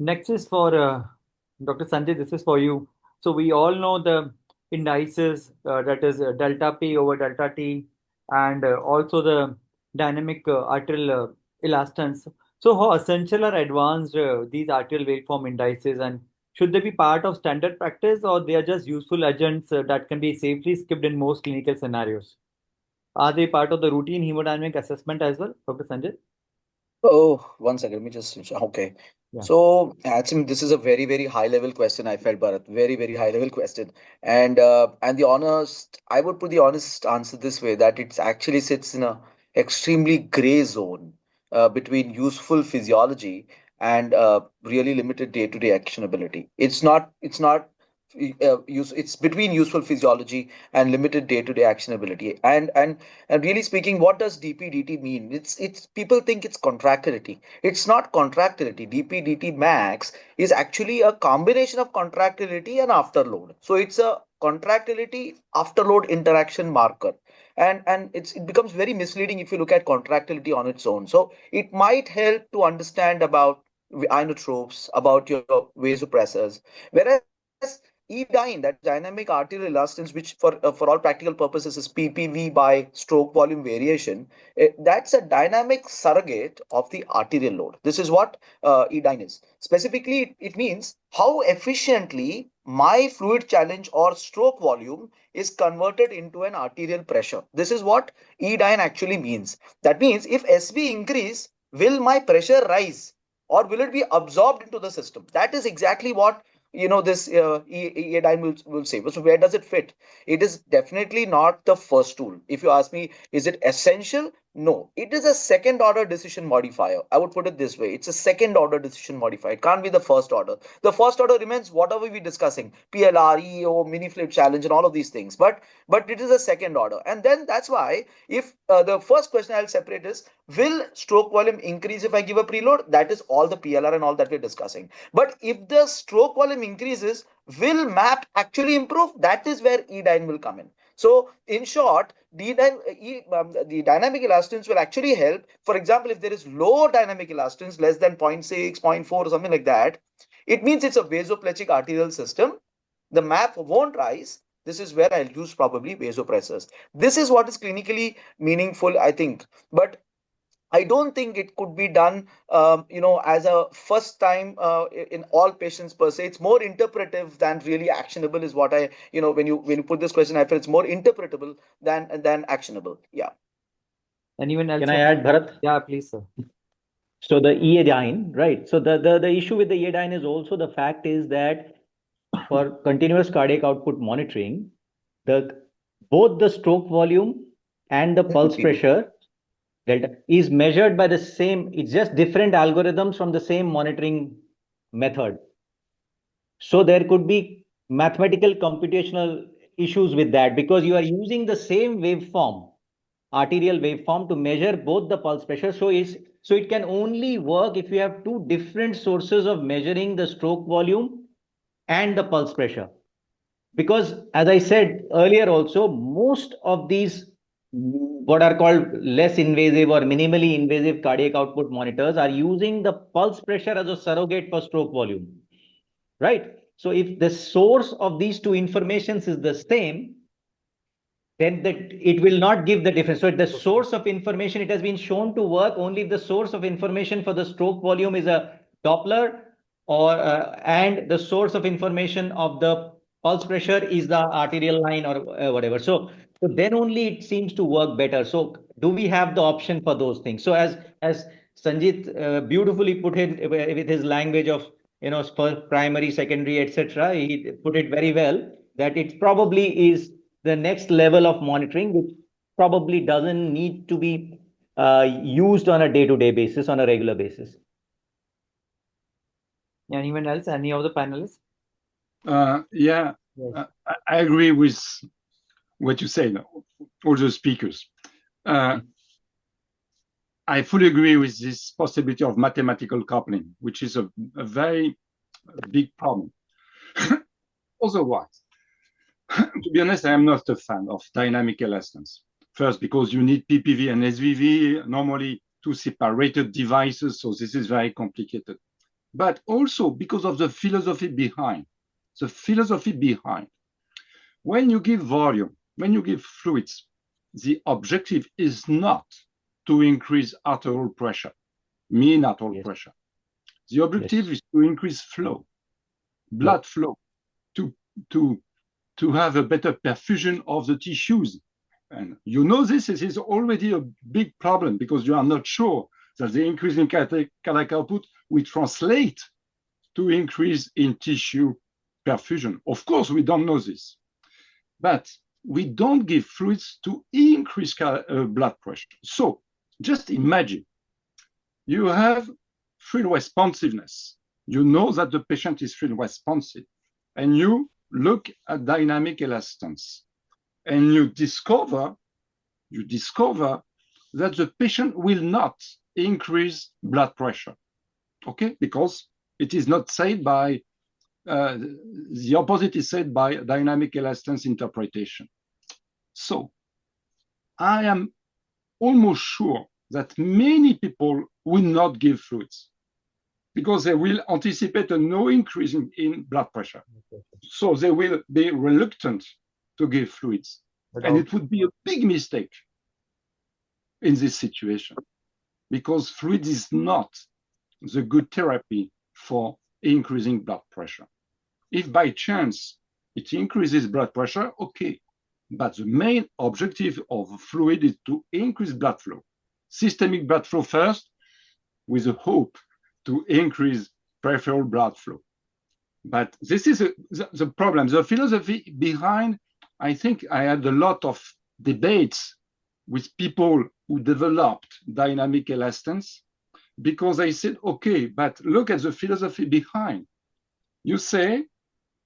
next is for Dr. Sanjay. This is for you. So we all know the indices, that is delta P over delta T, and also the dynamic arterial elastance. So how essential or advanced these arterial waveform indices, and should they be part of standard practice, or they are just useful agents that can be safely skipped in most clinical scenarios? Are they part of the routine hemodynamic assessment as well, Dr. Sanjay? Oh, 1 second. Let me just switch. Okay. Yeah. So actually, this is a very, very high level question. I felt, Bharat, very, very high level question. And I would put the honest answer this way, that it actually sits in a extremely gray zone between useful physiology and really limited day-to-day actionability. It's between useful physiology and limited day-to-day actionability. And really speaking, what does DP/DT mean? It's people think it's contractility. It's not contractility. DP/DT max is actually a combination of contractility and afterload. So it's a contractility afterload interaction marker. And it becomes very misleading if you look at contractility on its own. So it might help to understand about inotropes, about your vasopressors, whereas E-dyne, that dynamic arterial elastance, which for all practical purposes is PPV by stroke volume variation, that's a dynamic surrogate of the arterial load. This is what E-dyne is. Specifically, it means how efficiently my fluid challenge or stroke volume is converted into an arterial pressure. This is what E-dyne actually means. That means if SB increase, will my pressure rise or will it be absorbed into the system? That is exactly what this E-dyne will say. So where does it fit? It is definitely not the first tool. If you ask me, is it essential? No, it is a second order decision modifier. I would put it this way. It's a second order decision modifier. It can't be the first order. The first order remains whatever we're discussing, PLR, EO, mini fluid challenge, and all of these things. But it is a second order. And then that's why if the first question I'll separate is, will stroke volume increase if I give a preload? That is all the PLR and all that we're discussing. But if the stroke volume increases, will MAP actually improve? That is where E-dyne will come in. So in short, the dynamic elastance will actually help. For example, if there is low dynamic elastance, less than 0.6, 0.4, or something like that, it means it's a vasoplegic arterial system. The MAP won't rise. This is where I'll use probably vasopressors. This is what is clinically meaningful, I think. But I don't think it could be done, as a first time in all patients per se. It's more interpretive than really actionable, is what I, when you put this question, I feel it's more interpretable than actionable. Yeah. Anyone else? Can I add, Bharat? Yeah, please, sir. So the E-dyne, right? So the issue with the E-dyne is also the fact is that for continuous cardiac output monitoring, both the stroke volume and the pulse pressure delta is measured by the same. It's just different algorithms from the same monitoring method. So there could be mathematical computational issues with that because you are using the same waveform, arterial waveform, to measure both the pulse pressure. So it can only work if you have two different sources of measuring the stroke volume and the pulse pressure. Because as I said earlier also, most of these what are called less invasive or minimally invasive cardiac output monitors are using the pulse pressure as a surrogate for stroke volume, right? So if the source of these two informations is the same, then it will not give the difference. So the source of information, it has been shown to work only if the source of information for the stroke volume is a Doppler and the source of information of the pulse pressure is the arterial line or whatever. So then only it seems to work better. So do we have the option for those things? So as Sanjit beautifully put it with his language of first, primary, secondary, etc., he put it very well that it probably is the next level of monitoring, which probably doesn't need to be used on a day-to-day basis, on a regular basis. Anyone else? Any of the panelists? Yeah, Yes. I agree with what you said, all the speakers. I fully agree with this possibility of mathematical coupling, which is a very big problem. Otherwise, to be honest, I am not a fan of dynamic elastance. First, because you need PPV and SVV, normally two separated devices, so this is very complicated. But also because of the philosophy behind. The philosophy behind. When you give volume, when you give fluids, the objective is not to increase arterial pressure, mean arterial pressure. The objective is to increase flow, blood flow, to have a better perfusion of the tissues. And this is already a big problem because you are not sure that the increase in cardiac output will translate to increase in tissue perfusion. Of course, we don't know this, but we don't give fluids to increase blood pressure. So just imagine you have fluid responsiveness. You know that the patient is fluid responsive, and you look at dynamic elastance, and you discover that the patient will not increase blood pressure, okay? Because it is not said by, the opposite is said by dynamic elastance interpretation. So I am almost sure that many people will not give fluids because they will anticipate a no increase in blood pressure. So they will be reluctant to give fluids. And it would be a big mistake in this situation because fluid is not the good therapy for increasing blood pressure. If by chance it increases blood pressure, okay. But the main objective of fluid is to increase blood flow. Systemic blood flow first, with a hope to increase peripheral blood flow. But this is the problem. The philosophy behind, I think I had a lot of debates with people who developed dynamic elastance because I said, okay, but look at the philosophy behind. You say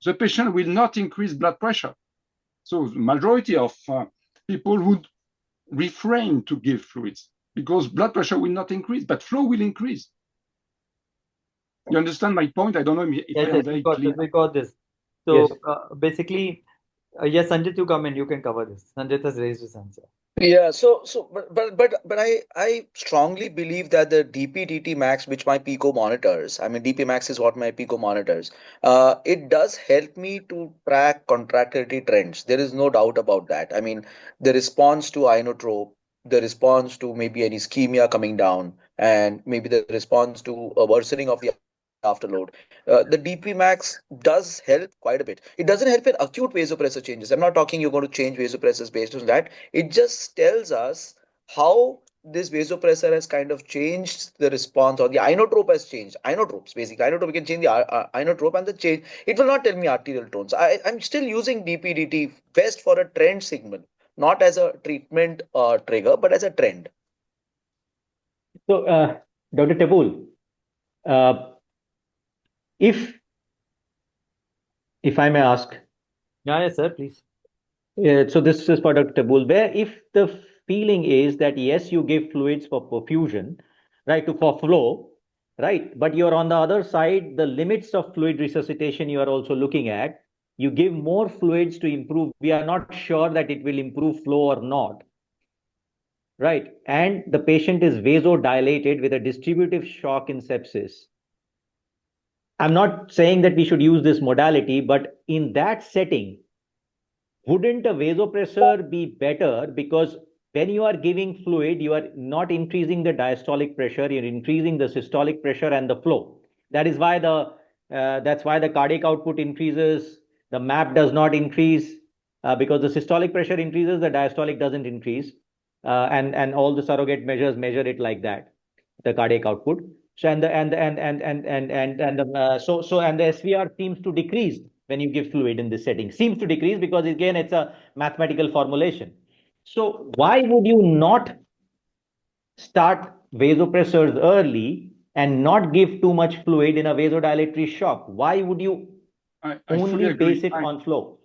the patient will not increase blood pressure. So the majority of people would refrain to give fluids because blood pressure will not increase, but flow will increase. You understand my point? I don't know if I am very clear. We got this. So Yes. basically, yes, Sanjit, you come in, you can cover this. Sanjit has raised his answer. Yeah, but I strongly believe that the DP-DT max, which my Pico monitors, I mean DP max is what my Pico monitors, it does help me to track contractility trends. There is no doubt about that. I mean, the response to inotrope, the response to maybe any ischemia coming down, and maybe the response to a worsening of the afterload. The DP max does help quite a bit. It doesn't help in acute vasopressor changes. I'm not talking you're going to change vasopressors based on that. It just tells us how this vasopressor has kind of changed the response, or the inotrope has changed. Inotropes, basically. Inotrope, can change the inotrope and the change. It will not tell me arterial tones. I'm still using DPDT best for a trend signal, not as a treatment trigger, but as a trend. So, Dr. Tabul, if I may ask, Yes, sir, please. so this is for Dr. Tabul, where if the feeling is that yes, you give fluids for perfusion, right, for flow, right, but you're on the other side, the limits of fluid resuscitation you are also looking at, you give more fluids to improve. We are not sure that it will improve flow or not, right? And the patient is vasodilated with a distributive shock in sepsis. I'm not saying that we should use this modality, but in that setting, wouldn't a vasopressor be better? Because when you are giving fluid, you are not increasing the diastolic pressure, you're increasing the systolic pressure and the flow. That is why that's why the cardiac output increases, the MAP does not increase, because the systolic pressure increases, the diastolic doesn't increase, and all the surrogate measures measure it like that, the cardiac output. So and the SVR seems to decrease when you give fluid in this setting. Seems to decrease because again it's a mathematical formulation. So why would you not start vasopressors early and not give too much fluid in a vasodilatory shock? Why would you only base it on flow?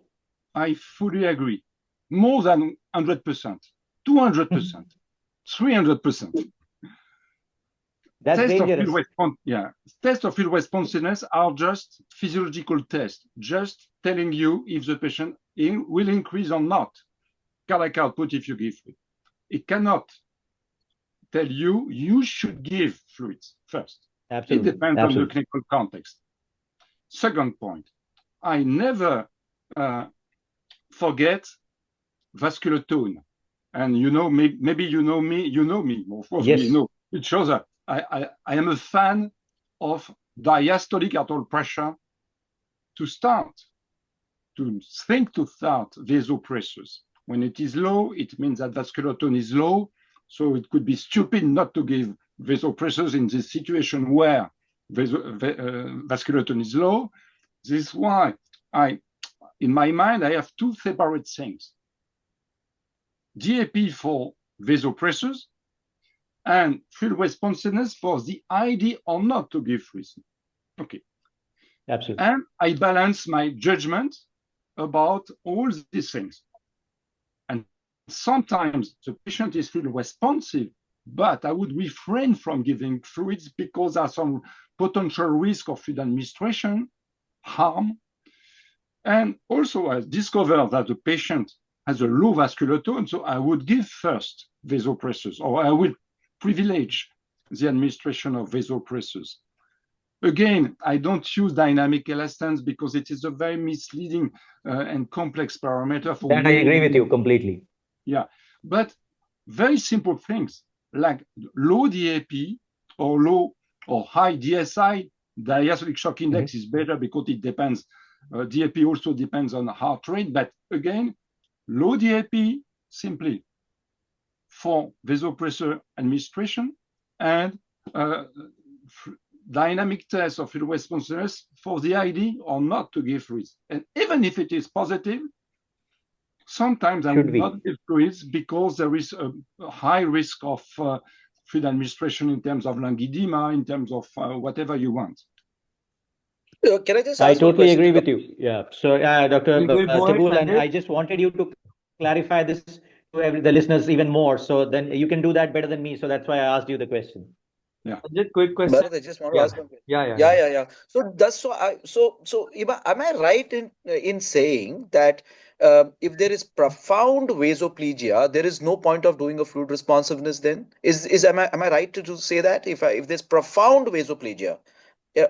I fully agree. More than 100%, 200%, 300%. That's dangerous. Tests of field responsiveness are just physiological tests, just telling you if the patient will increase or not cardiac output if you give fluid. It cannot tell you should give fluids first. Absolutely. It depends on the clinical context. Second point, I never forget vascular tone. And you know, maybe you know me, of course, yes. We know each other. I am a fan of diastolic arterial pressure to start vasopressors. When it is low, it means that vascular tone is low. So it could be stupid not to give vasopressors in this situation where vascular tone is low. This is why in my mind, I have two separate things. DAP for vasopressors and field responsiveness for the ID or not to give fluids. Okay. Absolutely. And I balance my judgment about all these things. And sometimes the patient is field responsive, but I would refrain from giving fluids because there are some potential risk of fluid administration, harm. And also I discovered that the patient has a low vascular tone, so I would give first vasopressors, or I would privilege the administration of vasopressors. Again, I don't use dynamic elastance because it is a very misleading and complex parameter for that. I agree with you completely. Yeah, but very simple things like low DAP or low or high DSI, diastolic shock index is better because it depends. DAP also depends on heart rate, but again, low DAP simply for vasopressor administration and dynamic test of field responsiveness for the ID or not to give fluids. And even if it is positive, Sometimes I would not give fluids because there is a high risk of fluid administration in terms of lung edema, in terms of whatever you want. Can I just I ask one totally question? agree with you. Yeah. So, Dr. Go ahead, Tabul, and Sanjay. I just wanted you to clarify this to the listeners even more. So then you can do that better than me. So that's why I asked you the question. Yeah. Just quick question. Bharat, I just want to ask one question. Yeah. So Iba, am I right in saying that if there is profound vasoplegia, there is no point of doing a fluid responsiveness then? Am I right to say that if there's profound vasoplegia?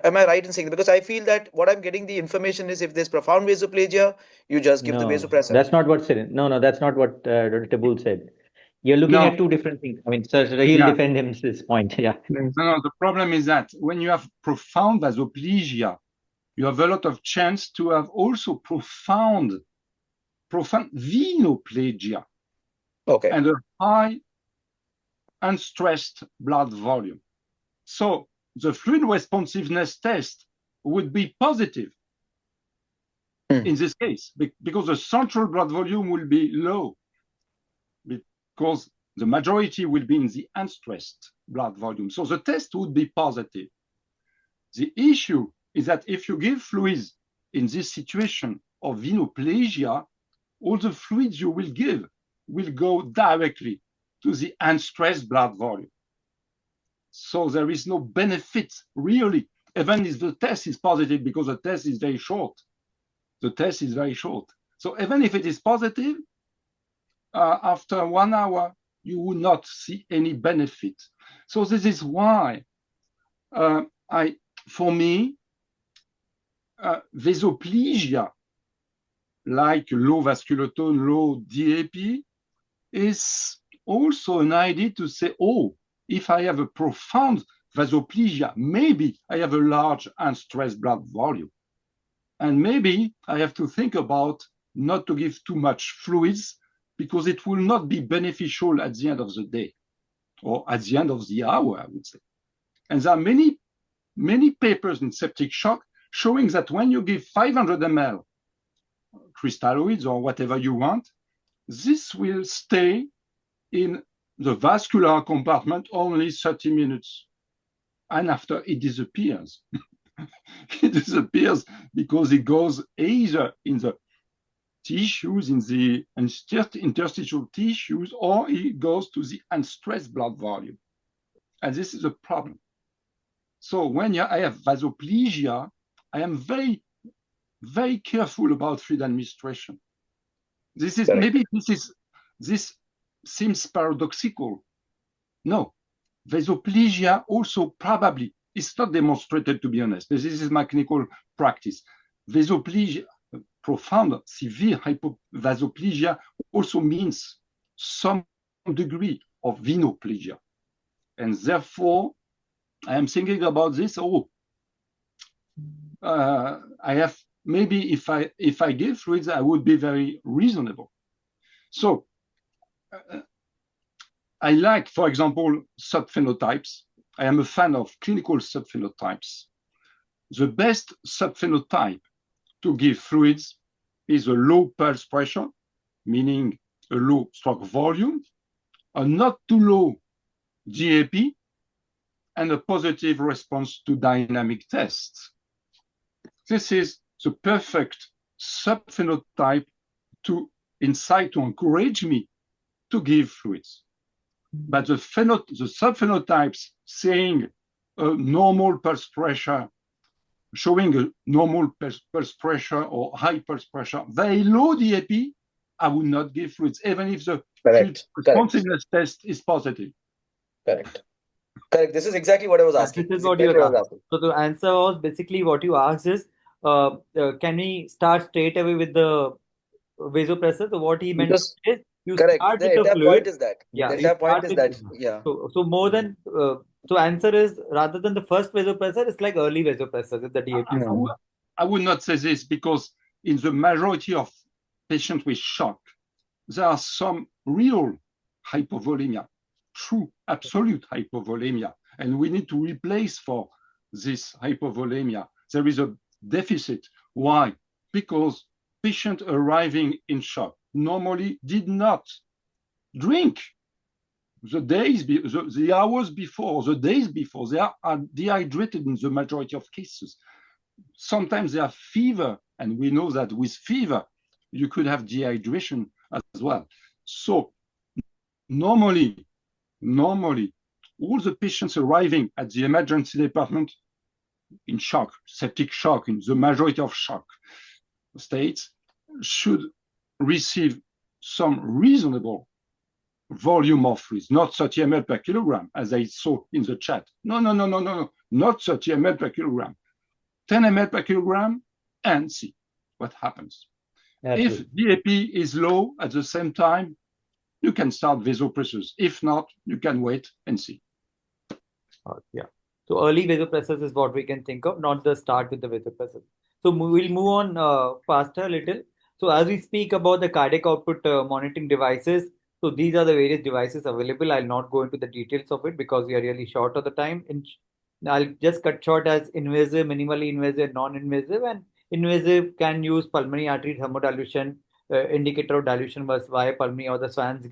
Am I right in saying that? Because I feel that what I'm getting the information is if there's profound vasoplegia, you just give the vasopressor. That's not what said. No, that's not what Dr. Tabul said. You're looking at two different things. I mean, sir, he'll defend his point. Yeah. No, the problem is that when you have profound vasoplegia, you have a lot of chance to have also profound venoplegia. Okay. And a high unstressed blood volume. So the fluid responsiveness test would be positive in this case because the central blood volume will be low because the majority will be in the unstressed blood volume. So the test would be positive. The issue is that if you give fluids in this situation of venoplegia, all the fluids you will give will go directly to the unstressed blood volume. So there is no benefit really, even if the test is positive, because the test is very short. The test is very short. So even if it is positive, after 1 hour, you will not see any benefit. So this is why for me, vasoplegia, like low vascular tone, low DAP, is also an idea to say, oh, if I have a profound vasoplegia, maybe I have a large unstressed blood volume. And maybe I have to think about not to give too much fluids because it will not be beneficial at the end of the day or at the end of the hour, I would say. And there are many papers in septic shock showing that when you give 500 ml crystalloids or whatever you want, this will stay in the vascular compartment only 30 minutes. And after it disappears. It disappears because it goes either in the tissues, in the interstitial tissues, or it goes to the unstressed blood volume. And this is a problem. So when I have vasoplegia, I am very, very careful about fluid administration. This seems paradoxical. No, vasoplegia also probably, it's not demonstrated to be honest, but this is my clinical practice. Vasoplegia, profound, severe vasoplegia also means some degree of venoplegia. And therefore, I am thinking about this, I have, maybe if I give fluids, I would be very reasonable. So, I like, for example, subphenotypes. I am a fan of clinical subphenotypes. The best subphenotype to give fluids is a low pulse pressure, meaning a low stroke volume, a not too low DAP, and a positive response to dynamic tests. This is the perfect subphenotype to incite, to encourage me to give fluids. But the subphenotypes saying a normal pulse pressure, showing a normal pulse pressure or high pulse pressure, very low DAP, I would not give fluids, even if the responsiveness test is positive. Correct. This is exactly what I was asking. This is what you were asking. So the answer was basically what you asked is, can we start straight away with the vasopressor? So what he meant is, you start with the fluid. Point is that. Yeah, the entire point is that. Yeah. So more than so answer is rather than the first vasopressor, it's like early vasopressor with the DAP. I would not say this because in the majority of patients with shock, there are some real hypovolemia, true absolute hypovolemia, and we need to replace for this hypovolemia. There is a deficit. Why? Because patient arriving in shock, normally did not drink the hours before, the days before. They are dehydrated in the majority of cases. Sometimes they have fever, and we know that with fever, you could have dehydration as well. So normally, all the patients arriving at the emergency department in shock, septic shock, in the majority of shock states, should receive some reasonable volume of fluids, not 30 ml per kilogram, as I saw in the chat. No, not 30 ml per kilogram. 10 ml per kilogram, and see what happens. Absolutely. If DAP is low at the same time, you can start vasopressors. If not, you can wait and see. Yeah. So early vasopressors is what we can think of, not the start with the vasopressors. So we'll move on faster a little. So as we speak about the cardiac output monitoring devices, so these are the various devices available. I'll not go into the details of it because we are really short of the time. I'll just cut short as invasive, minimally invasive, non-invasive, and invasive can use pulmonary artery hemodilution, indicator of dilution was via pulmonary, or the Swan's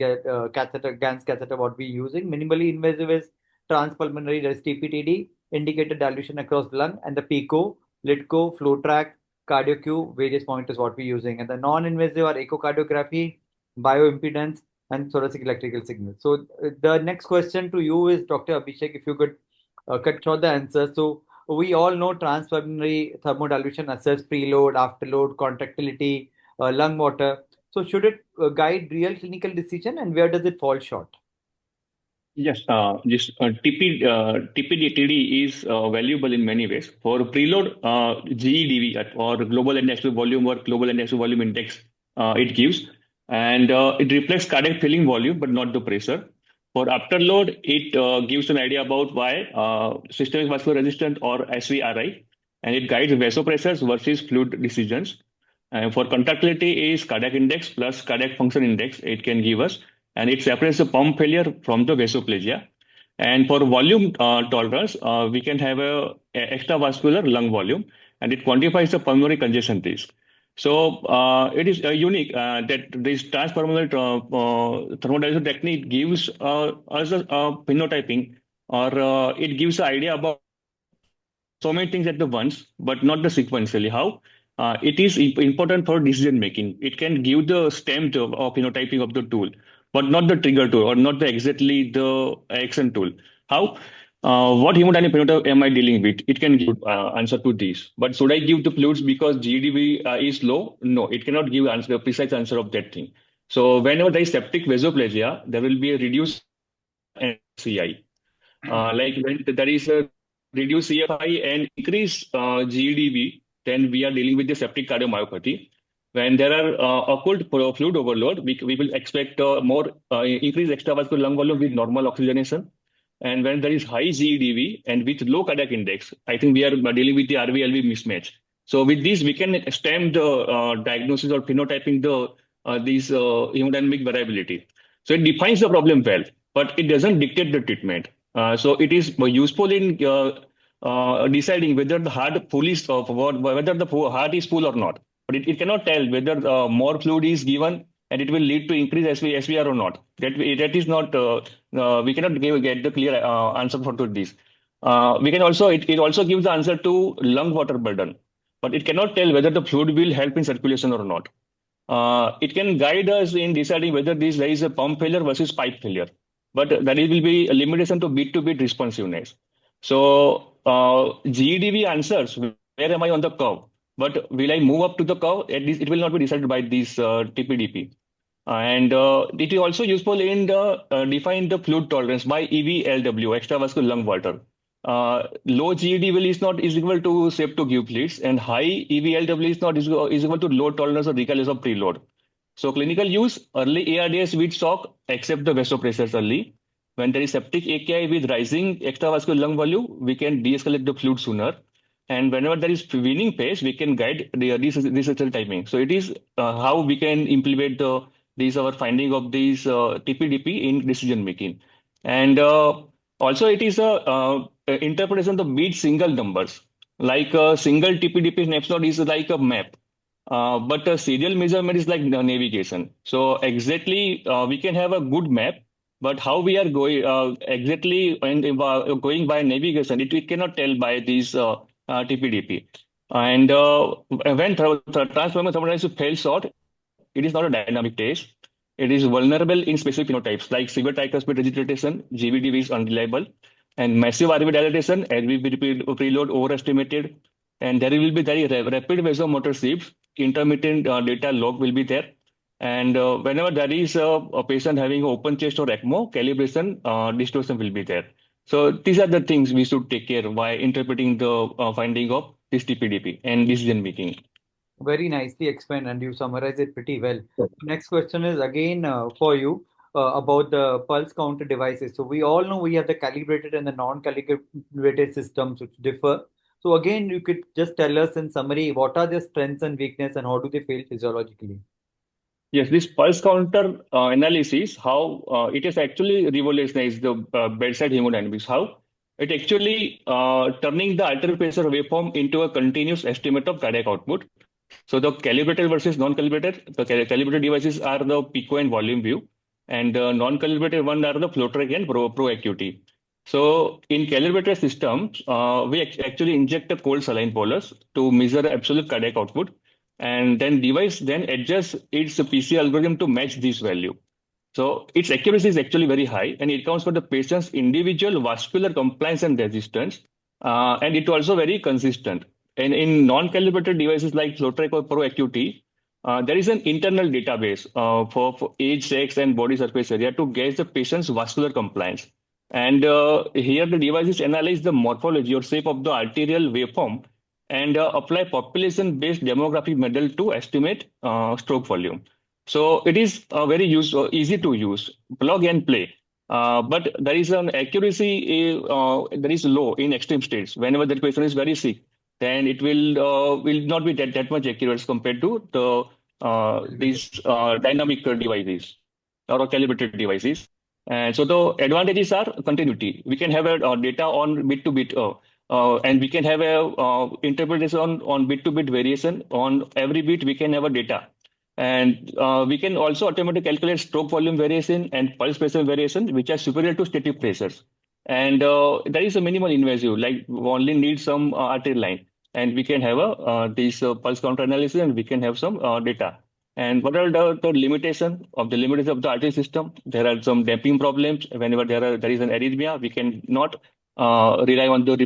catheter, Gans catheter, what we're using. Minimally invasive is transpulmonary, that is TPTD, indicated dilution across the lung, and the PICO, LITCO, flow track, cardio-Q, various monitors what we're using. And the non-invasive are echocardiography, bioimpedance, and thoracic electrical signals. So the next question to you is, Dr. Abhishek, if you could cut short the answer. So we all know transpulmonary thermodilution assess preload, afterload, contractility, lung water. So should it guide real clinical decision, and where does it fall short? Yes, TPDTD is valuable in many ways. For preload, GEDV or global end-expiratory volume or global end-expiratory volume index, it gives, and it reflects cardiac filling volume, but not the pressure. For afterload, it gives an idea about why systemic vascular resistant or SVRI, and it guides vasopressors versus fluid decisions. And for contractility is cardiac index plus cardiac function index, it can give us, and it separates the pump failure from the vasoplasia. And for volume tolerance, we can have a extravascular lung volume, and it quantifies the pulmonary congestion risk. So it is unique that this transpulmonary thermodilution technique gives us a phenotyping, or it gives an idea about so many things at the once, but not the sequentially. How? It is important for decision making. It can give the stem of phenotyping of the tool, but not the trigger tool, or not the exactly the action tool. How? What hemodynamic phenotype am I dealing with? It can give answer to this. But should I give the fluids because GDV is low? No, it cannot give a precise answer of that thing. So whenever there is septic vasoplasia, there will be a reduced CI. Like when there is a reduced CFI and increased GDV, then we are dealing with the septic cardiomyopathy. When there are occult fluid overload, we will expect more increased extravascular lung volume with normal oxygenation. And when there is high GEDV and with low cardiac index, I think we are dealing with the RV-LV mismatch. So with this, we can stem the diagnosis or phenotyping these hemodynamic variability. So it defines the problem well, but it doesn't dictate the treatment. So it is useful in deciding whether the heart full is whether the heart is full or not. But it cannot tell whether more fluid is given and it will lead to increased SVR or not. That is not, we cannot get the clear answer for this. We can also, it also gives the answer to lung water burden, but it cannot tell whether the fluid will help in circulation or not. It can guide us in deciding whether there is a pump failure versus pipe failure, but there will be a limitation to beat-to-beat responsiveness. So GEDV answers, where am I on the curve? But will I move up to the curve? At least it will not be decided by this TPDP. And it is also useful in define the fluid tolerance by EVLW, extravascular lung water. Low GED is equal to safe to give fluids, and high EVLW is equal to low tolerance or regardless of preload. So clinical use, early ARDS with shock, except the vasopressors early. When there is septic AKI with rising extravascular lung volume, we can de-escalate the fluid sooner. And whenever there is weaning phase, we can guide the resuscitation timing. So it is how we can implement our finding of these TPDP in decision making. And also it is a interpretation of the beat single numbers. Like a single TPDP snapshot is like a map. But a serial measurement is like navigation. So exactly, we can have a good map, but how we are going exactly and going by navigation, it cannot tell by these TPDP. And when transformer sometimes fail short, it is not a dynamic test. It is vulnerable in specific phenotypes like severe tricuspid regurgitation, GVDV is unreliable, and massive RV dilatation, RV preload overestimated, and there will be very rapid vasomotor shifts, intermittent data log will be there. And whenever there is a patient having open chest or ECMO, calibration distortion will be there. So these are the things we should take care while interpreting the finding of this TPDP and decision making. Very nicely explained, and you summarize it pretty well. Next question is again for you about the pulse counter devices. So we all know we have the calibrated and the non-calibrated systems which differ. So again, you could just tell us in summary what are their strengths and weakness and how do they fail physiologically? Yes, this pulse counter analysis, how it has actually revolutionized the bedside hemodynamics. How it actually turning the arterial pressure waveform into a continuous estimate of cardiac output. So the calibrated versus non-calibrated, the calibrated devices are the pico and volume view, and the non-calibrated one are the flow track and pro acuity. So in calibrated systems, we actually inject a cold saline bolus to measure absolute cardiac output, and then device then adjusts its PC algorithm to match this value. So its accuracy is actually very high, and it accounts for the patient's individual vascular compliance and resistance, and it also very consistent. And in non-calibrated devices like FlowTrack or Pro Acuity, there is an internal database for age, sex, and body surface area to gauge the patient's vascular compliance. And here the devices analyze the morphology or shape of the arterial waveform and apply population-based demographic model to estimate stroke volume. So it is very easy to use, plug and play. But there is an accuracy that is low in extreme states. Whenever the patient is very sick, then it will not be that much accurate compared to these dynamic devices or calibrated devices. And so the advantages are continuity. We can have a data on bit to bit, and we can have a interpretation on bit to bit variation. On every bit, we can have a data. And we can also automatically calculate stroke volume variation and pulse pressure variation, which are superior to static pressures. And there is a minimal invasive, like we only need some arterial line, and we can have this pulse counter analysis, and we can have some data. And what are the limitations of the arterial system? There are some damping problems. Whenever there is an arrhythmia, we can not rely on the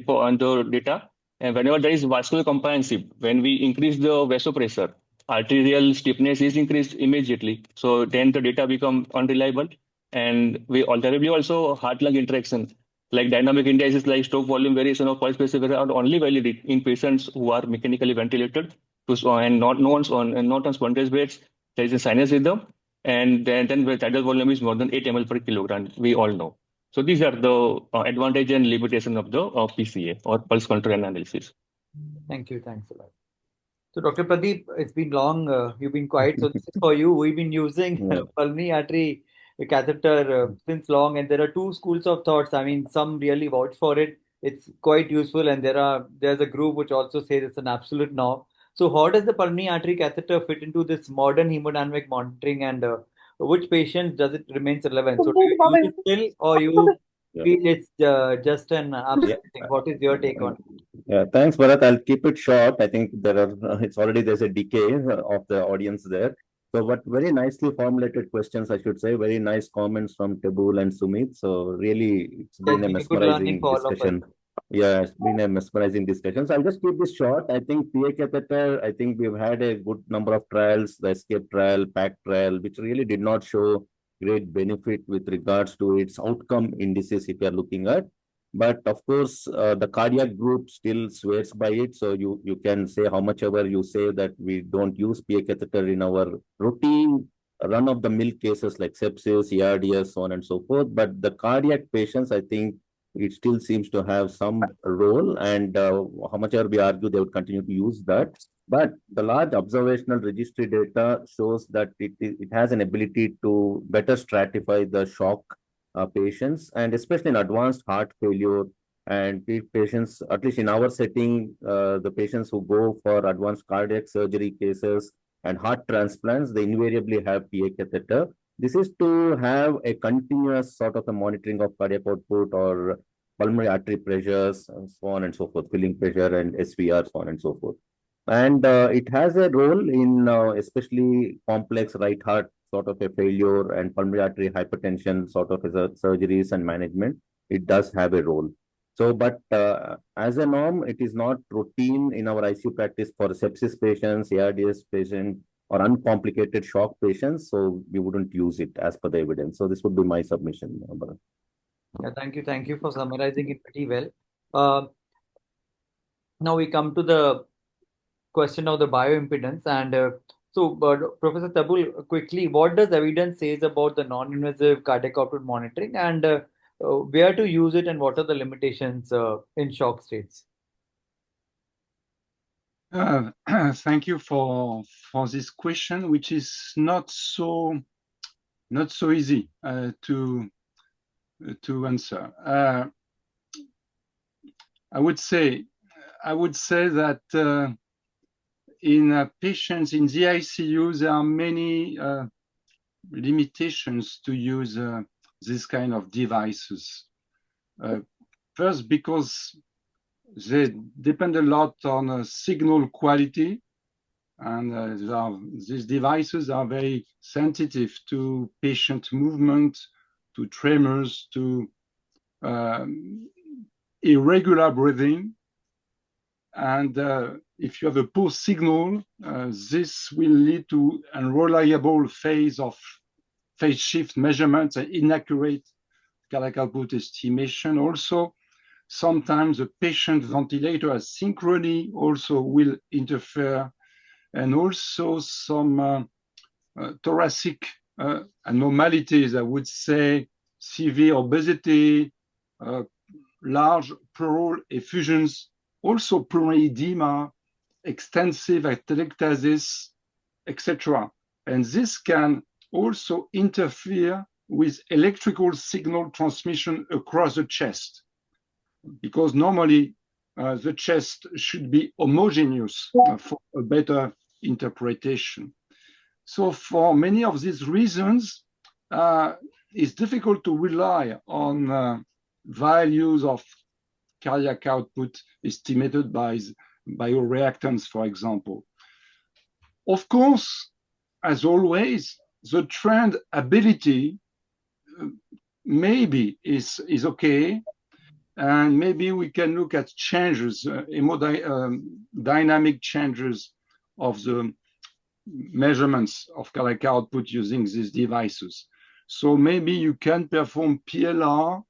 data. And whenever there is vascular compliance, when we increase the vasopressure, arterial stiffness is increased immediately. So then the data become unreliable. And there will be also heart-lung interaction, like dynamic indices like stroke volume variation or pulse pressure are only valid in patients who are mechanically ventilated and not on spontaneous beds. There is a sinus rhythm, and then the tidal volume is more than 8 ml per kilogram. We all know. So these are the advantage and limitation of the PCA or pulse control analysis. Thank you. Thanks a lot. So, Dr. Pradeep, it's been long. You've been quiet. So, this is for you. We've been using pulmonary artery catheter since long, and there are two schools of thoughts. I mean, some really vouch for it. It's quite useful, and there's a group which also says it's an absolute no. So, how does the pulmonary artery catheter fit into this modern hemodynamic monitoring, and which patients does it remain relevant? So, do you use it still, or you feel it's just an absolute thing? What is your take on it? Yeah, thanks, Bharat. I'll keep it short. I think there's a decay of the audience there. So, but very nicely formulated questions, I should say. Very nice comments from Tebul and Sumit. So, really, it's been a mesmerizing discussion. Yeah, it's been a mesmerizing discussion. So, I'll just keep this short. I think PA catheter, I think we've had a good number of trials, the ESCAPE trial, PAC trial, which really did not show great benefit with regards to its outcome indices if you're looking at. But of course, the cardiac group still swears by it. So you can say how much ever you say that we don't use PA catheter in our routine run-of-the-mill cases like sepsis, ERDS, so on and so forth. But the cardiac patients, I think it still seems to have some role. And how much ever we argue, they would continue to use that. But the large observational registry data shows that it has an ability to better stratify the shock patients, and especially in advanced heart failure, And patients, at least in our setting, the patients who go for advanced cardiac surgery cases and heart transplants, they invariably have PA catheter. This is to have a continuous sort of a monitoring of cardiac output or pulmonary artery pressures, and so on and so forth, filling pressure and SVR, so on and so forth. And it has a role in especially complex right heart sort of a failure and pulmonary artery hypertension sort of surgeries and management. It does have a role. So, but as a norm, it is not routine in our ICU practice for sepsis patients, ARDS patients, or uncomplicated shock patients. So we wouldn't use it as per the evidence. So this would be my submission. Yeah, thank you. Thank you for summarizing it pretty well. Now we come to the question of the bioimpedance. And Professor Tabul, quickly, what does evidence says about the non-invasive cardiac output monitoring, and where to use it, and what are the limitations in shock states? Thank you for this question, which is not so easy to answer. I would say that in patients in the ICU, there are many limitations to use this kind of devices. First, because they depend a lot on signal quality, and these devices are very sensitive to patient movement, to tremors, to irregular breathing. And if you have a poor signal, this will lead to unreliable phase shift measurements and inaccurate cardiac output estimation. Also, sometimes the patient ventilator asynchrony also will interfere, and also some thoracic anomalies, I would say, severe obesity, large pleural effusions, also pulmonary edema, extensive atelectasis, etc. And this can also interfere with electrical signal transmission across the chest, because normally the chest should be homogeneous for a better interpretation. So for many of these reasons, it's difficult to rely on values of cardiac output estimated by bioreactants, for example. Of course, as always, the trend ability maybe is okay, and maybe we can look at changes, dynamic changes of the measurements of cardiac output using these devices. So maybe you can perform PLR,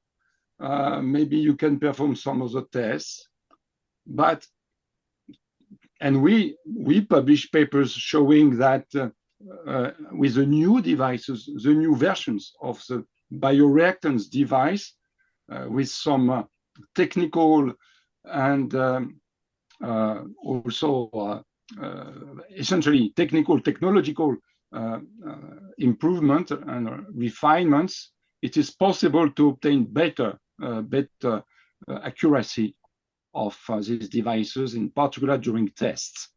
maybe you can perform some other tests, and we publish papers showing that with the new devices, the new versions of the bioreactants device, with some technical and also essentially technological improvement and refinements, it is possible to obtain better accuracy of these devices, in particular during tests.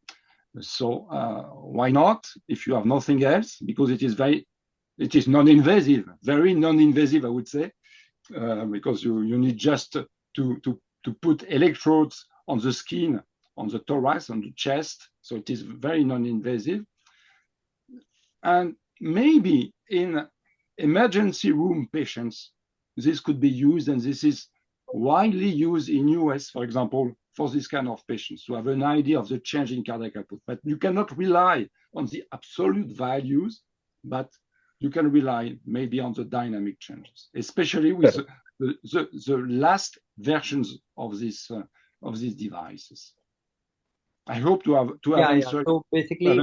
So why not, if you have nothing else, because it is non-invasive, very non-invasive, I would say, because you need just to put electrodes on the skin, on the thorax, on the chest. So it is very non-invasive. And maybe in emergency room patients, this could be used, and this is widely used in US, for example, for this kind of patients, to have an idea of the change in cardiac output. But you cannot rely on the absolute values, but you can rely maybe on the dynamic changes, especially with the last versions of these devices. I hope to have answered. So basically,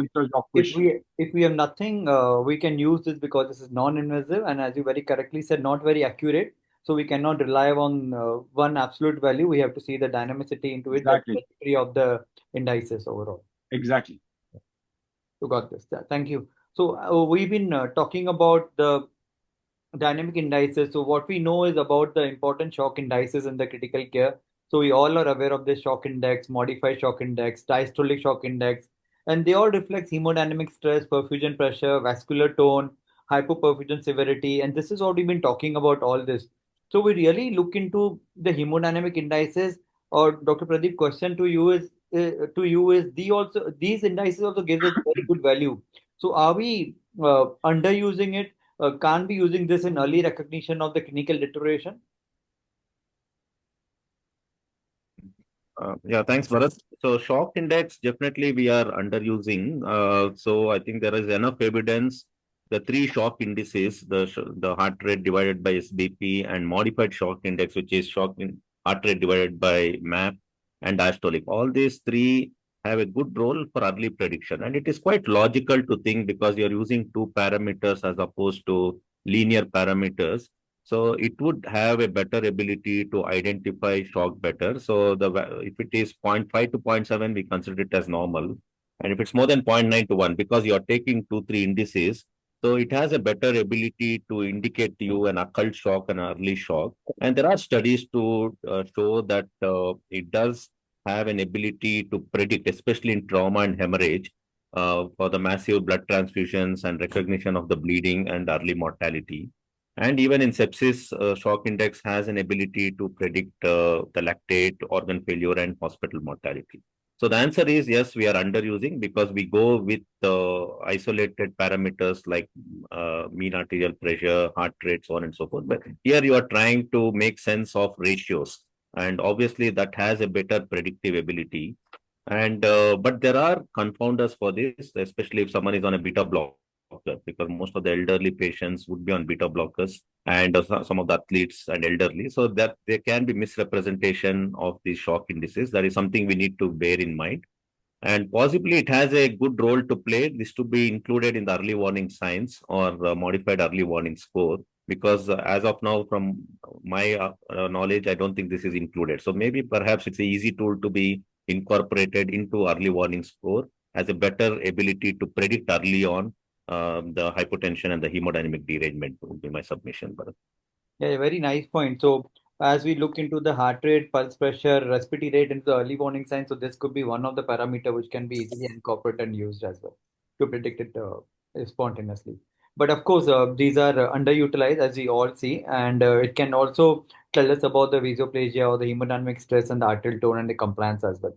if we have nothing, we can use this because this is non-invasive, and as you very correctly said, not very accurate. So we cannot rely on one absolute value. We have to see the dynamicity into it, exactly, of the indices overall. Exactly. You got this. Thank you. So we've been talking about the dynamic indices. So what we know is about the important shock indices in the critical care. So we all are aware of this shock index, modified shock index, diastolic shock index, and they all reflect hemodynamic stress, perfusion pressure, vascular tone, hypoperfusion severity, and this is what we've been talking about all this. So we really look into the hemodynamic indices. Or Dr. Pradeep, question to you is these indices also gives us very good value. So are we underusing it? Can't be using this in early recognition of the clinical deterioration? Yeah, thanks, Bharat. So shock index, definitely we are underusing. So I think there is enough evidence. The three shock indices, the heart rate divided by SBP and modified shock index, which is heart rate divided by MAP and diastolic. All these three have a good role for early prediction. And it is quite logical to think because you're using two parameters as opposed to linear parameters. So it would have a better ability to identify shock better. So if it is 0.5 to 0.7, we consider it as normal. And if it's more than 0.9 to 1, because you're taking 2, 3 indices, so it has a better ability to indicate to you an occult shock and early shock. And there are studies to show that it does have an ability to predict, especially in trauma and hemorrhage, for the massive blood transfusions and recognition of the bleeding and early mortality. And even in sepsis, shock index has an ability to predict the lactate, organ failure, and hospital mortality. So the answer is yes, we are underusing because we go with isolated parameters like mean arterial pressure, heart rate, so on and so forth. But here you are trying to make sense of ratios. And obviously that has a better predictive ability. And but there are confounders for this, especially if someone is on a beta blocker, because most of the elderly patients would be on beta blockers and some of the athletes and elderly. So that there can be misrepresentation of these shock indices. That is something we need to bear in mind. And possibly it has a good role to play. This to be included in the early warning signs or modified early warning score. Because as of now, from my knowledge, I don't think this is included. So maybe perhaps it's an easy tool to be incorporated into early warning score as a better ability to predict early on the hypotension and the hemodynamic derangement would be my submission. Bharat. Yeah, very nice point. So as we look into the heart rate, pulse pressure, respiratory rate into the early warning signs, so this could be one of the parameter which can be easily incorporated and used as well to predict it spontaneously. But of course, these are underutilized as we all see, and it can also tell us about the vasoplasia or the hemodynamic stress and the arterial tone and the compliance as well.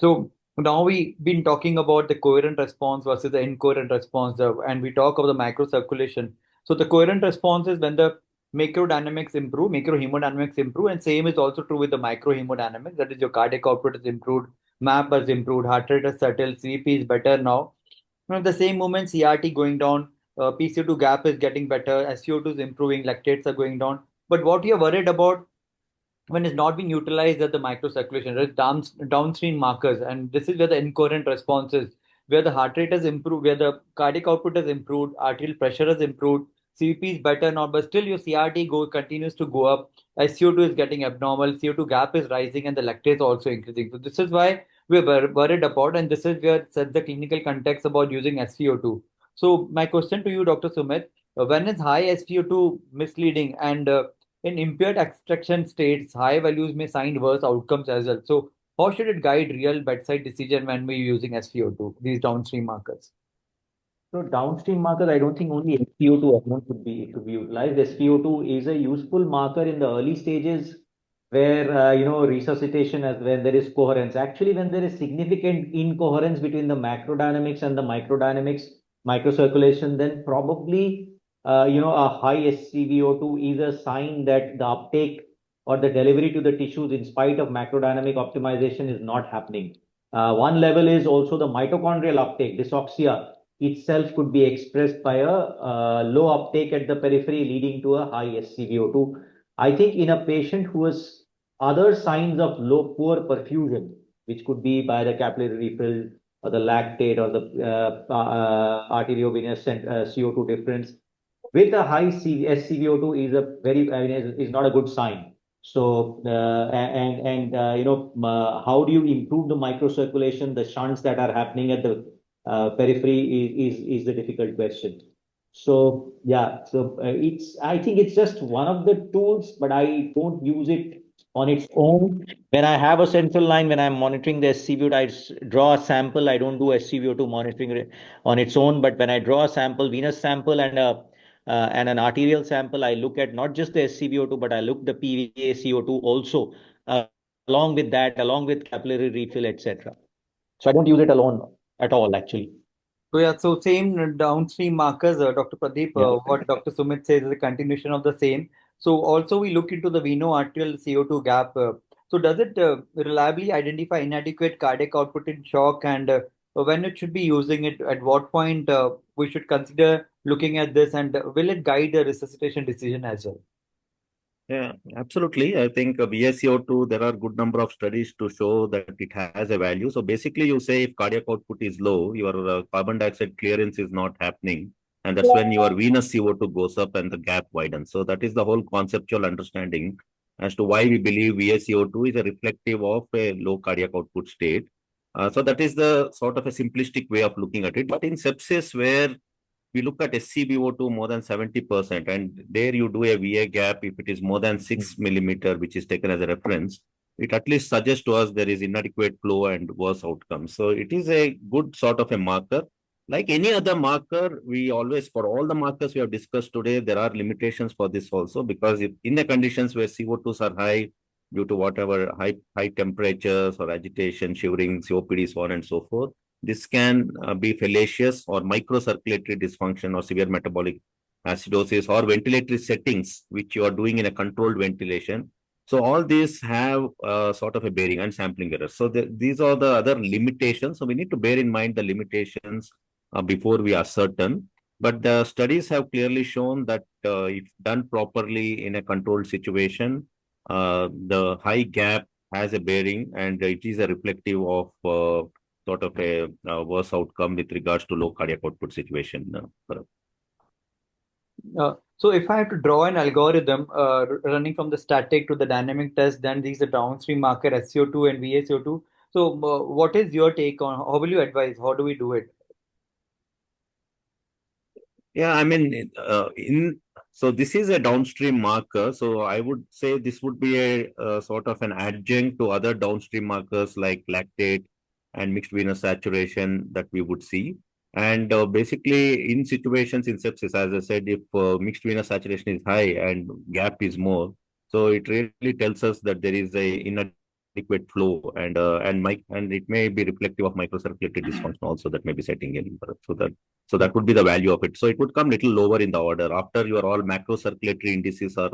So now we've been talking about the coherent response versus the incoherent response, and we talk about the microcirculation. So the coherent response is when the macrodynamics improve, macrohemodynamics improve, and same is also true with the microhemodynamics. That is, your cardiac output is improved, MAP has improved, heart rate is settled, CVP is better now. Now, at the same moment, CRT going down, PCO2 gap is getting better, SCO2 is improving, lactates are going down. But what you are worried about when it's not being utilized at the microcirculation, right? Downstream markers, and this is where the incoherent response is, where the heart rate has improved, where the cardiac output has improved, arterial pressure has improved, CVP is better now, but still your CRT continues to go up, SCO2 is getting abnormal, CO2 gap is rising, and the lactate is also increasing. So this is why we're worried about, and this is where set the clinical context about using SCO2. So my question to you, Dr. Sumit, when is high SCO2 misleading, and in impaired extraction states, high values may sign worse outcomes as well. So, how should it guide real bedside decision when we're using SpO2, these downstream markers? So downstream markers, I don't think only SpO2 alone could be utilized. SpO2 is a useful marker in the early stages where resuscitation as when there is coherence. Actually, when there is significant incoherence between the macrodynamics and the microdynamics, microcirculation, then probably a high ScVO2 is a sign that the uptake or the delivery to the tissues in spite of macrodynamic optimization is not happening. One level is also the mitochondrial uptake, dysoxia itself could be expressed by a low uptake at the periphery leading to a high ScVO2. I think in a patient who has other signs of poor perfusion, which could be by the capillary refill or the lactate or the arteriovenous CO2 difference, with a high ScVO2 is a is not a good sign. So how do you improve the microcirculation, the shunts that are happening at the periphery is the difficult question. So yeah, so I think it's just one of the tools, but I don't use it on its own. When I have a central line, when I'm monitoring the SCVO2, draw a sample. I don't do SCVO2 monitoring on its own, but when I draw a sample, venous sample and an arterial sample, I look at not just the SCVO2, but I look the PVA-CO2 also, along with that, along with capillary refill, etc. So I don't use it alone at all, actually. So yeah, so same downstream markers, Dr. Pradeep, Yeah. what Dr. Sumit says is a continuation of the same. So also we look into the veno-arterial CO2 gap. So does it reliably identify inadequate cardiac output in shock, and when it should be using it, at what point we should consider looking at this, and will it guide the resuscitation decision as well? Yeah, absolutely. I think VSCO2, there are good number of studies to show that it has a value. So basically, you say if cardiac output is low, your carbon dioxide clearance is not happening. And that's when your venous CO2 goes up and the gap widens. So that is the whole conceptual understanding as to why we believe VSCO2 is a reflective of a low cardiac output state. So that is the sort of a simplistic way of looking at it. But in sepsis, where we look at SCVO2 more than 70%, and there you do a VA gap if it is more than 6 millimeter, which is taken as a reference, it at least suggests to us there is inadequate flow and worse outcomes. So it is a good sort of a marker. Like any other marker, we always, for all the markers we have discussed today, there are limitations for this also, because if in the conditions where CO2s are high due to whatever high temperatures or agitation, shivering, COPD, so on and so forth, this can be fallacious or microcirculatory dysfunction or severe metabolic acidosis or ventilatory settings, which you are doing in a controlled ventilation. So all these have sort of a bearing and sampling errors. So these are the other limitations. So we need to bear in mind the limitations before we are certain. But the studies have clearly shown that if done properly in a controlled situation, the high gap has a bearing, and it is a reflective of sort of a worse outcome with regards to low cardiac output situation. So if I have to draw an algorithm running from the static to the dynamic test, then these are downstream marker SCO2 and VSCO2. So what is your take on, how will you advise? How do we do it? Yeah, I mean, so this is a downstream marker. So I would say this would be a sort of an adjunct to other downstream markers like lactate and mixed venous saturation that we would see. And basically, in situations in sepsis, as I said, if mixed venous saturation is high and gap is more, so it really tells us that there is a inadequate flow, and it may be reflective of microcirculatory dysfunction also that may be setting in. So that would be the value of it. So it would come little lower in the order after your all macrocirculatory indices are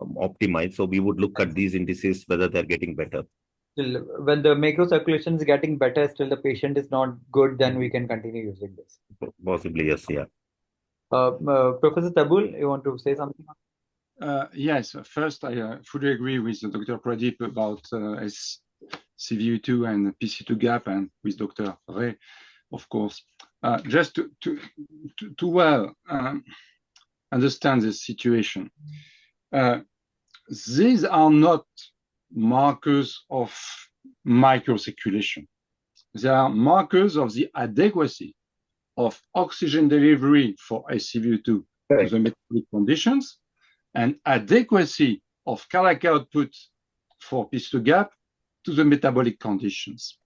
optimized. So we would look at these indices whether they're getting better. Still, when the macrocirculation is getting better, still the patient is not good, then we can continue using this. Possibly, yes, yeah. Professor Tabul, you want to say something? Yes, first I fully agree with Dr. Pradeep about SCVO2 and PC2 gap, and with Dr. Ray, of course. Just to well understand the situation, these are not markers of microcirculation. They are markers of the adequacy of oxygen delivery for SCVO2 to the metabolic conditions, and adequacy of cardiac output for PC2 gap to the metabolic conditions.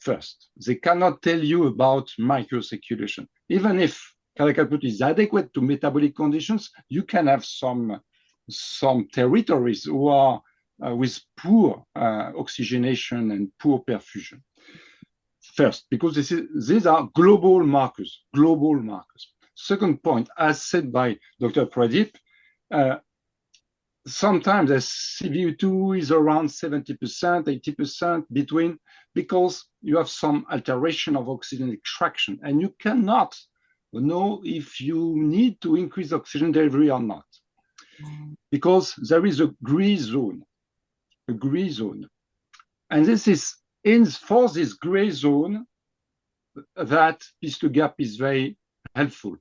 First, they cannot tell you about microcirculation. Even if cardiac output is adequate to metabolic conditions, you can have some territories who are with poor oxygenation and poor perfusion. First, because these are global markers. Second point, as said by Dr. Pradeep, sometimes SCVO2 is around 70%, 80% between, because you have some alteration of oxygen extraction, and you cannot know if you need to increase oxygen delivery or not, because there is a gray zone. And this is for this gray zone that PC2 gap is very helpful,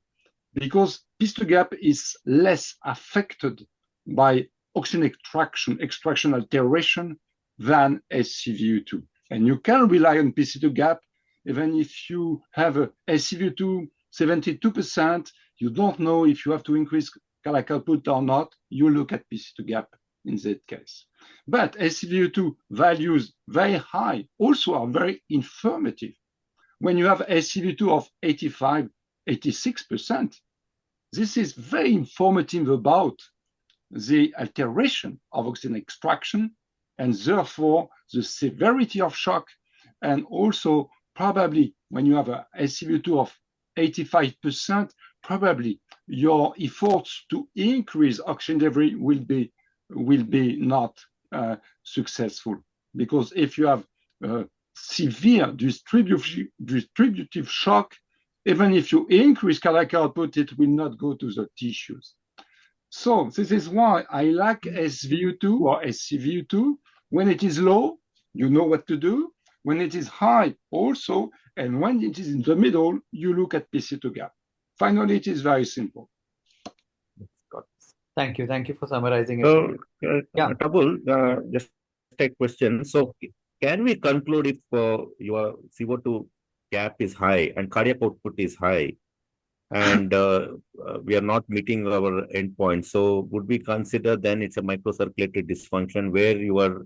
because PC2 gap is less affected by oxygen extraction alteration than SCVO2. And you can rely on PC2 gap even if you have a SCVO2 72%, you don't know if you have to increase cardiac output or not, you look at PC2 gap in that case. But SCVO2 values very high also are very informative. When you have SCVO2 of 85, 86%, this is very informative about the alteration of oxygen extraction and therefore the severity of shock. And also probably when you have a SCVO2 of 85%, probably your efforts to increase oxygen delivery will be not successful, because if you have severe distributive shock, even if you increase cardiac output, it will not go to the tissues. So this is why I like SVO2 or SCVO2. When it is low, you know what to do. When it is high also, and when it is in the middle, you look at PC2 gap. Finally, it is very simple. Thank you. Thank you for summarizing it. So, Yeah. Tabul, just a question. So, can we conclude if your CO2 gap is high and cardiac output is high, and we are not meeting our endpoint? So, would we consider then it's a microcirculatory dysfunction where your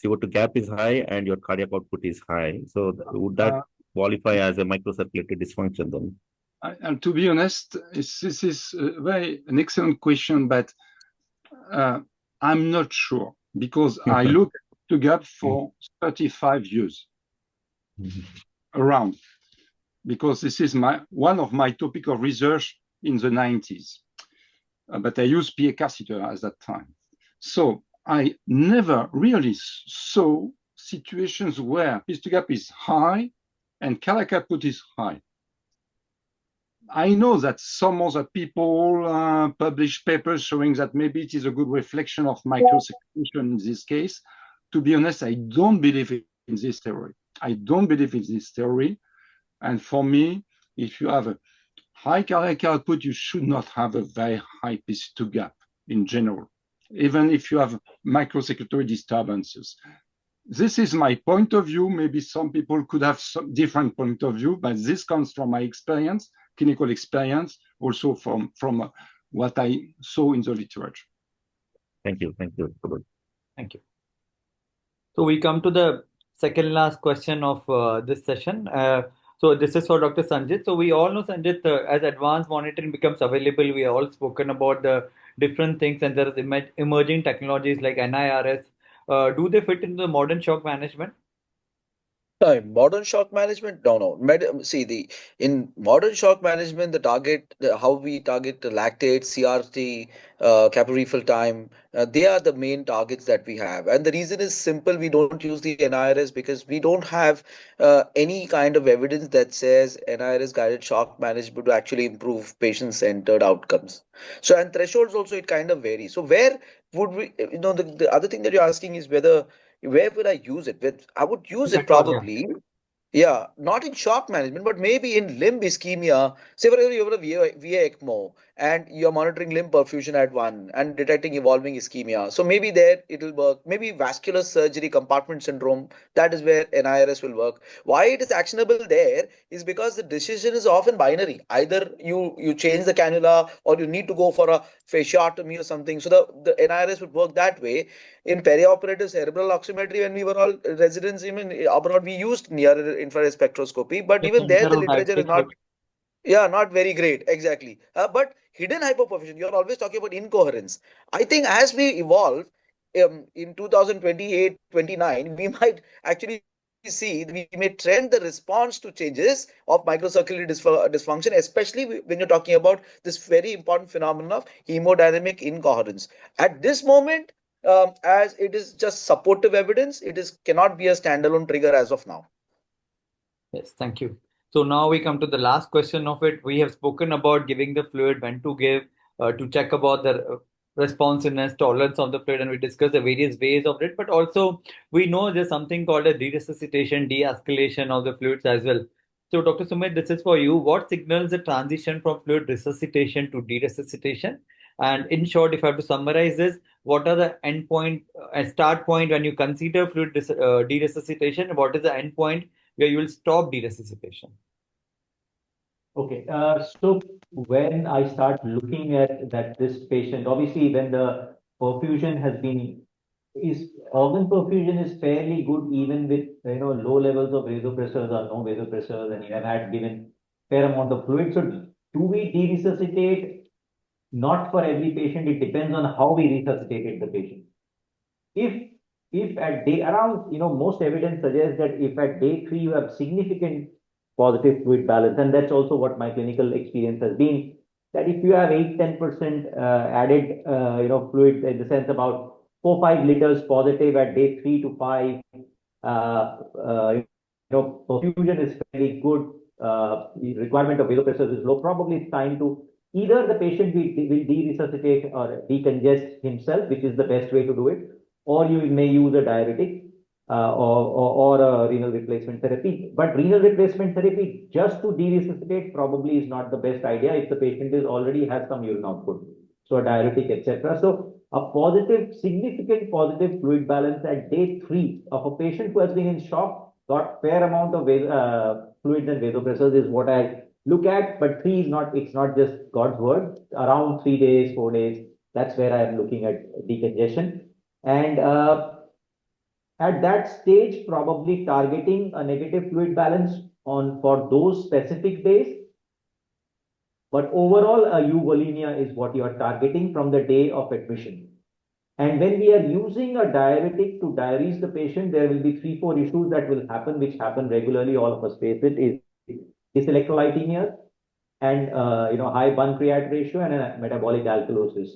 CO2 gap is high and your cardiac output is high? So, would that qualify as a microcirculatory dysfunction then? And to be honest, this is an excellent question, but I'm not sure, because I look to gap for 35 years around, because this is one of my topic of research in the 90s. But I used PA catheter at that time. So I never really saw situations where PC2 gap is high and cardiac output is high. I know that some other people publish papers showing that maybe it is a good reflection of microcirculation in this case. To be honest, I don't believe in this theory. I don't believe in this theory. And for me, if you have a high cardiac output, you should not have a very high PC2 gap in general, even if you have microcirculatory disturbances. This is my point of view. Maybe some people could have some different point of view, but this comes from my experience, clinical experience, also from what I saw in the literature. Thank you. Thank you. Thank you. So we come to the second last question of this session. So this is for Dr. Sanjit. So we all know, Sanjit, as advanced monitoring becomes available, we all spoken about the different things, and there is emerging technologies like NIRS. Do they fit into the modern shock management? No, modern shock management, no. In modern shock management, how we target the lactate, CRT, capillary refill time, they are the main targets that we have. And the reason is simple: we don't use the NIRS because we don't have any kind of evidence that says NIRS guided shock management to actually improve patient-centered outcomes. So, and thresholds also, it kind of varies. So where would we, the other thing that you're asking is where would I use it? I would use it probably, not in shock management, but maybe in limb ischemia. Say, for example, you have a VA ECMO and you're monitoring limb perfusion at 1 and detecting evolving ischemia. So maybe there it'll work. Maybe vascular surgery compartment syndrome, that is where NIRS will work. Why it is actionable there is because the decision is often binary. Either you change the cannula or you need to go for a fasciotomy or something. So the NIRS would work that way. In perioperative cerebral oximetry, when we were all residents, even abroad, we used near infrared spectroscopy, but even there the literature is not very great. Exactly. But hidden hypoperfusion, you're always talking about incoherence. I think as we evolve in 2028, 29, we might actually see we may trend the response to changes of microcirculatory dysfunction, especially when you're talking about this very important phenomenon of hemodynamic incoherence. At this moment, as it is just supportive evidence, cannot be a standalone trigger as of now. Yes, thank you. So now we come to the last question of it. We have spoken about giving the fluid, when to give, to check about the responsiveness, tolerance of the fluid, and we discussed the various ways of it. But also we know there's something called a de-resuscitation, de-escalation of the fluids as well. So Dr. Sumit, this is for you. What signals the transition from fluid resuscitation to de-resuscitation? And in short, if I have to summarize this, what are the endpoint and start point when you consider fluid de-resuscitation? What is the endpoint where you will stop de-resuscitation? Okay, so when I start looking at that this patient, obviously when the perfusion has been, is organ perfusion is fairly good even with low levels of vasopressors or no vasopressors, and you have had given fair amount of fluid. So do we de-resuscitate? Not for every patient. It depends on how we resuscitated the patient. If if at day around, most evidence suggests that if at day 3 you have significant positive fluid balance, and that's also what my clinical experience has been, that if you have 8-10% added fluid, in the sense about 4-5 liters positive at day 3 to 5, perfusion is fairly good, the requirement of vasopressors is low, probably it's time to either the patient will de-resuscitate or decongest himself, which is the best way to do it, or you may use a diuretic or a renal replacement therapy. But renal replacement therapy just to de-resuscitate probably is not the best idea if the patient is already has some urine output. So a diuretic, etc. So a positive, significant positive fluid balance at day 3 of a patient who has been in shock, got fair amount of fluids and vasopressors is what I look at. But 3 is not, it's not just God's word. Around 3 days, 4 days, that's where I am looking at decongestion. And at that stage, probably targeting a negative fluid balance on for those specific days. But overall, a euvolemia is what you are targeting from the day of admission. And when we are using a diuretic to diurese the patient, there will be 3-4 issues that will happen, which happen regularly. All of us face it. Is electrolytemia and high bun-creat ratio and a metabolic alkalosis.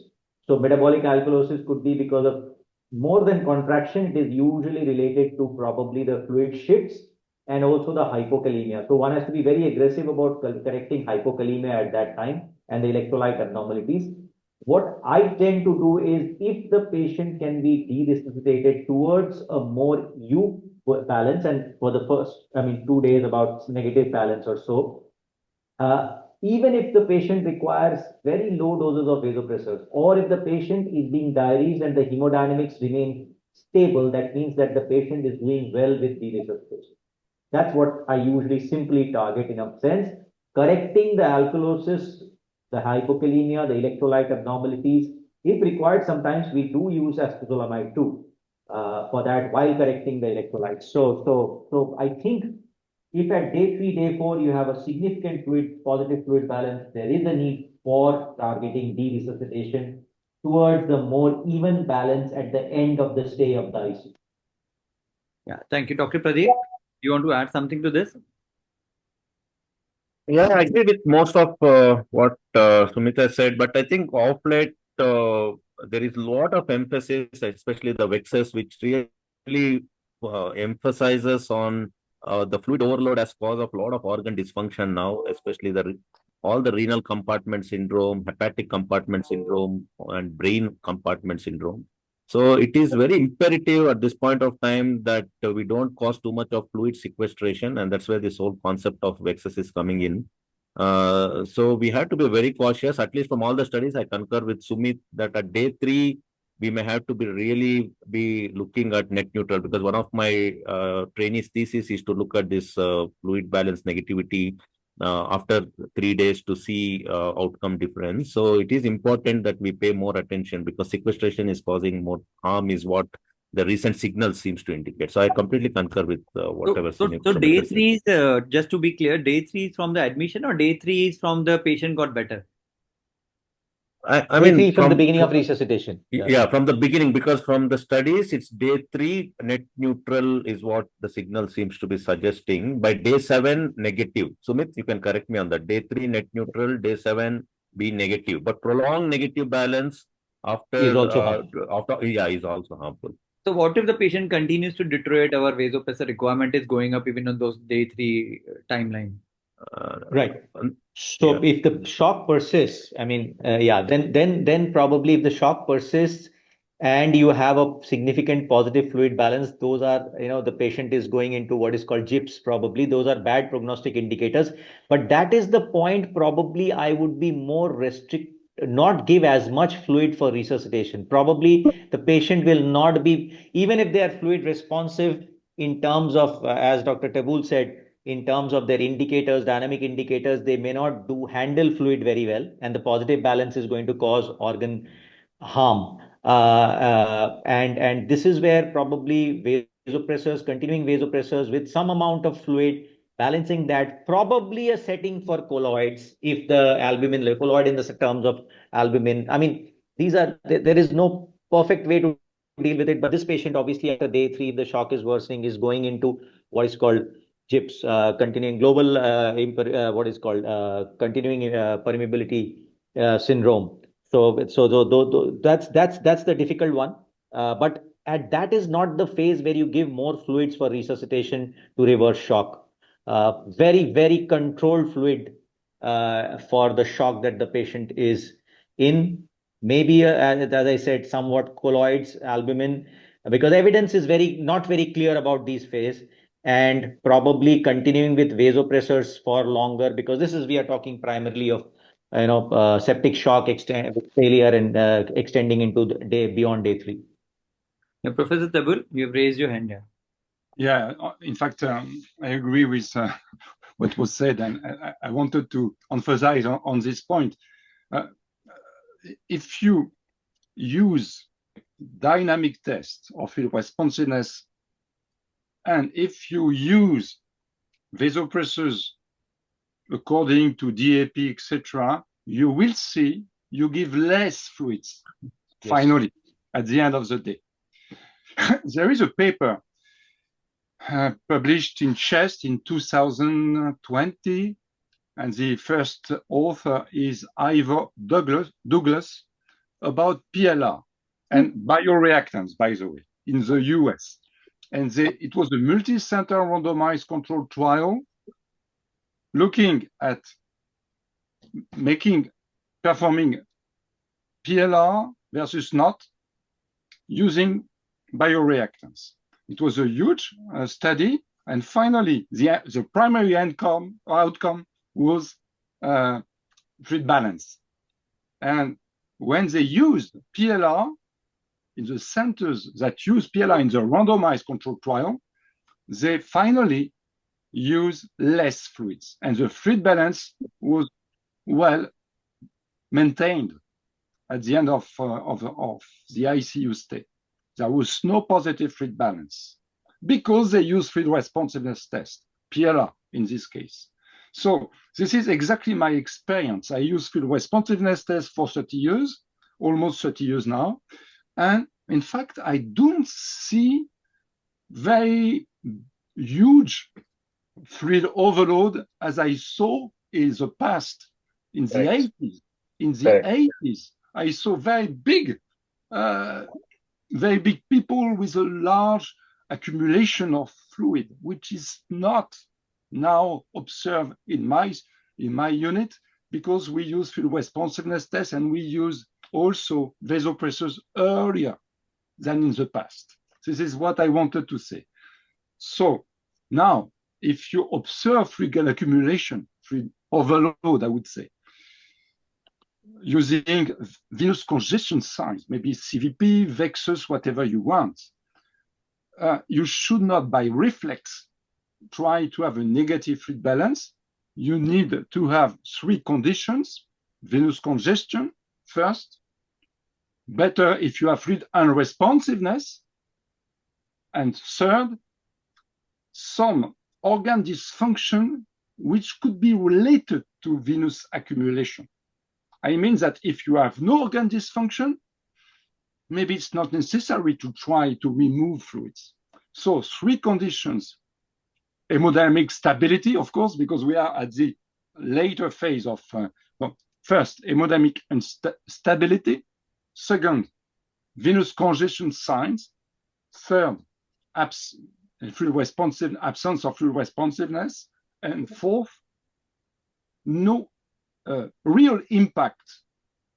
So metabolic alkalosis could be because of more than contraction. It is usually related to probably the fluid shifts and also the hypokalemia. So one has to be very aggressive about correcting hypokalemia at that time and the electrolyte abnormalities. What I tend to do is, if the patient can be de-resuscitated towards a more U balance, and for the first, 2 days about negative balance or so, even if the patient requires very low doses of vasopressors, or if the patient is being diuresed and the hemodynamics remain stable, that means that the patient is doing well with de-resuscitation. That's what I usually simply target in a sense, correcting the alkalosis, the hypokalemia, the electrolyte abnormalities. If required, sometimes we do use acetazolamide too for that while correcting the electrolytes. So I think if at day 3, day 4, you have a significant positive fluid balance, there is a need for targeting de-resuscitation towards the more even balance at the end of the stay of the ICU. Yeah, thank you, Dr. Pradeep. You want to add something to this? Yeah, I agree with most of what Sumita said, but I think of late there is a lot of emphasis, especially the VEXES, which really emphasizes on the fluid overload as cause of a lot of organ dysfunction now, especially all the renal compartment syndrome, hepatic compartment syndrome, and brain compartment syndrome. So it is very imperative at this point of time that we don't cause too much of fluid sequestration, and that's where this whole concept of VEXES is coming in. So we have to be very cautious. At least from all the studies, I concur with Sumit that at day 3, we may have to really be looking at net neutral, because one of my trainees' thesis is to look at this fluid balance negativity after 3 days to see outcome difference. So it is important that we pay more attention, because sequestration is causing more harm is what the recent signal seems to indicate. So I completely concur with whatever. So day 3 is, just to be clear, day 3 is from the admission, or day 3 is from the patient got better? I mean, from the beginning of resuscitation. Yeah, from the beginning, because from the studies, it's day 3, net neutral is what the signal seems to be suggesting. By day 7, negative. Sumit, you can correct me on that. Day 3, net neutral, day 7, be negative. But prolonged negative balance Is also harmful. is also harmful. So what if the patient continues to deteriorate, our vasopressor requirement is going up even on those day 3 timeline? Right. So if the shock persists, then probably if the shock persists and you have a significant positive fluid balance, those are, the patient is going into what is called GIPS probably. Those are bad prognostic indicators. But that is the point probably I would be more restrict, not give as much fluid for resuscitation. Probably the patient will not be, even if they are fluid responsive in terms of, as Dr. Tabul said, in terms of their indicators, dynamic indicators, they may not handle fluid very well, and the positive balance is going to cause organ harm. And this is where probably vasopressors, continuing vasopressors with some amount of fluid, balancing that, probably a setting for colloids if the albumin, colloid in the terms of albumin. I mean, there is no perfect way to deal with it, but this patient obviously after day 3, if the shock is worsening, is going into what is called GIPS, continuing global what is called continuing permeability syndrome. So that's the difficult one. But that is not the phase where you give more fluids for resuscitation to reverse shock. Very, very controlled fluid for the shock that the patient is in. Maybe, as I said, somewhat colloids, albumin, because evidence is not very clear about these phases, and probably continuing with vasopressors for longer, because we are talking primarily of septic shock failure and extending into beyond day 3. Yeah, Professor Tabul, you've raised your hand here. Yeah, in fact, I agree with what was said, and I wanted to emphasize on this point. If you use dynamic tests of fluid responsiveness, and if you use vasopressors according to DAP, etc., you will see you give less fluids, finally, at the end of the day. There is a paper published in Chest in 2020, and the first author is Ivor Douglas, about PLR and bioreactants, by the way, in the US. And it was a multi-center randomized controlled trial looking at performing PLR versus not using bioreactants. It was a huge study, and finally, the primary outcome was fluid balance. And when they used PLR in the centers that use PLR in the randomized controlled trial, they finally use less fluids, and the fluid balance was well maintained at the end of the ICU stay. There was no positive fluid balance because they use fluid responsiveness test, PLR in this case. So this is exactly my experience. I use fluid responsiveness test for 30 years, almost 30 years now. And in fact, I don't see very huge fluid overload as I saw in the past, in the 80s. In the 80s, I saw very big people with a large accumulation of fluid, which is not now observed in my unit, because we use fluid responsiveness tests and we use also vasopressors earlier than in the past. This is what I wanted to say. So now, if you observe fluid accumulation, fluid overload, I would say, using venous congestion signs, maybe CVP, VEXUS, whatever you want, you should not, by reflex, try to have a negative fluid balance. You need to have 3 conditions: venous congestion first, better if you have fluid unresponsiveness, and third, some organ dysfunction which could be related to venous accumulation. I mean that if you have no organ dysfunction, maybe it's not necessary to try to remove fluids. So 3 conditions: hemodynamic stability, of course, because we are at the later phase of, first, hemodynamic stability. Second, venous congestion signs. Third, absence of fluid responsiveness. And fourth, no real impact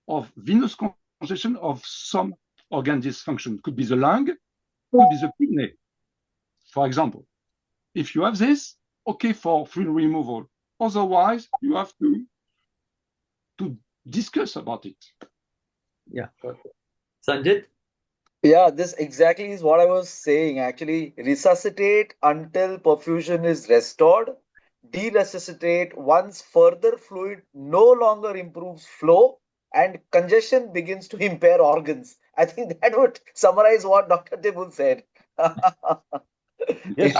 of venous congestion of some organ dysfunction. Could be the lung, could be the kidney, for example. If you have this, okay for fluid removal. Otherwise, you have to discuss about it. Yeah. Sanjit? Yeah, this exactly is what I was saying. Actually, resuscitate until perfusion is restored, de-resuscitate once further fluid no longer improves flow and congestion begins to impair organs. I think that would summarize what Dr. Tibul said. Just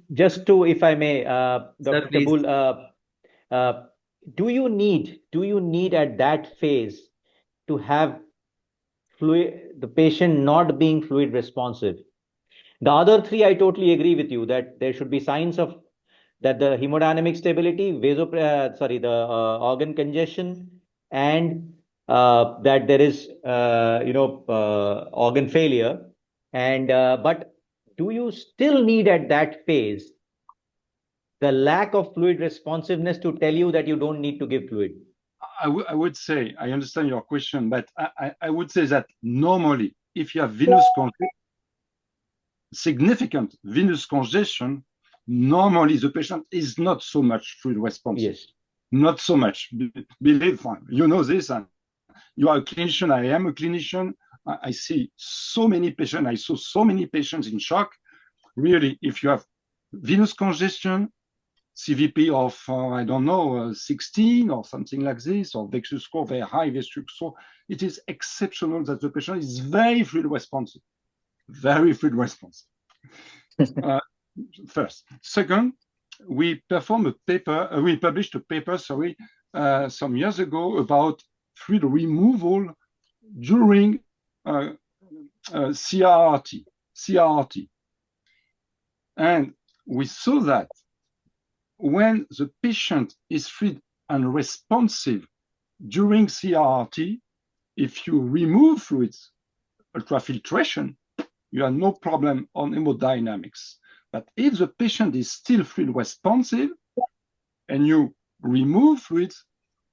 Yeah. to, if I may, Sir, Dr. please. Tabul, do you need at that phase to have the patient not being fluid responsive? The other three, I totally agree with you that there should be signs of that the hemodynamic stability, the organ congestion, and that there is, organ failure. And but do you still need at that phase the lack of fluid responsiveness to tell you that you don't need to give fluid? I would say, I understand your question, but I would say that normally, if you have significant venous congestion, normally the patient is not so much fluid responsive. Yes. Not so much. Believe me, you know this, and you are a clinician, I am a clinician. I see so many patients, I saw so many patients in shock. Really, if you have venous congestion, CVP of, 16 or something like this, or Vexus score, very high Vexus score, it is exceptional that the patient is very fluid responsive. Very fluid responsive. First. Second, we published a paper, some years ago about fluid removal during CRRT. And we saw that when the patient is fluid unresponsive during CRRT, if you remove fluids, ultrafiltration, you have no problem on hemodynamics. But if the patient is still fluid responsive and you remove fluids,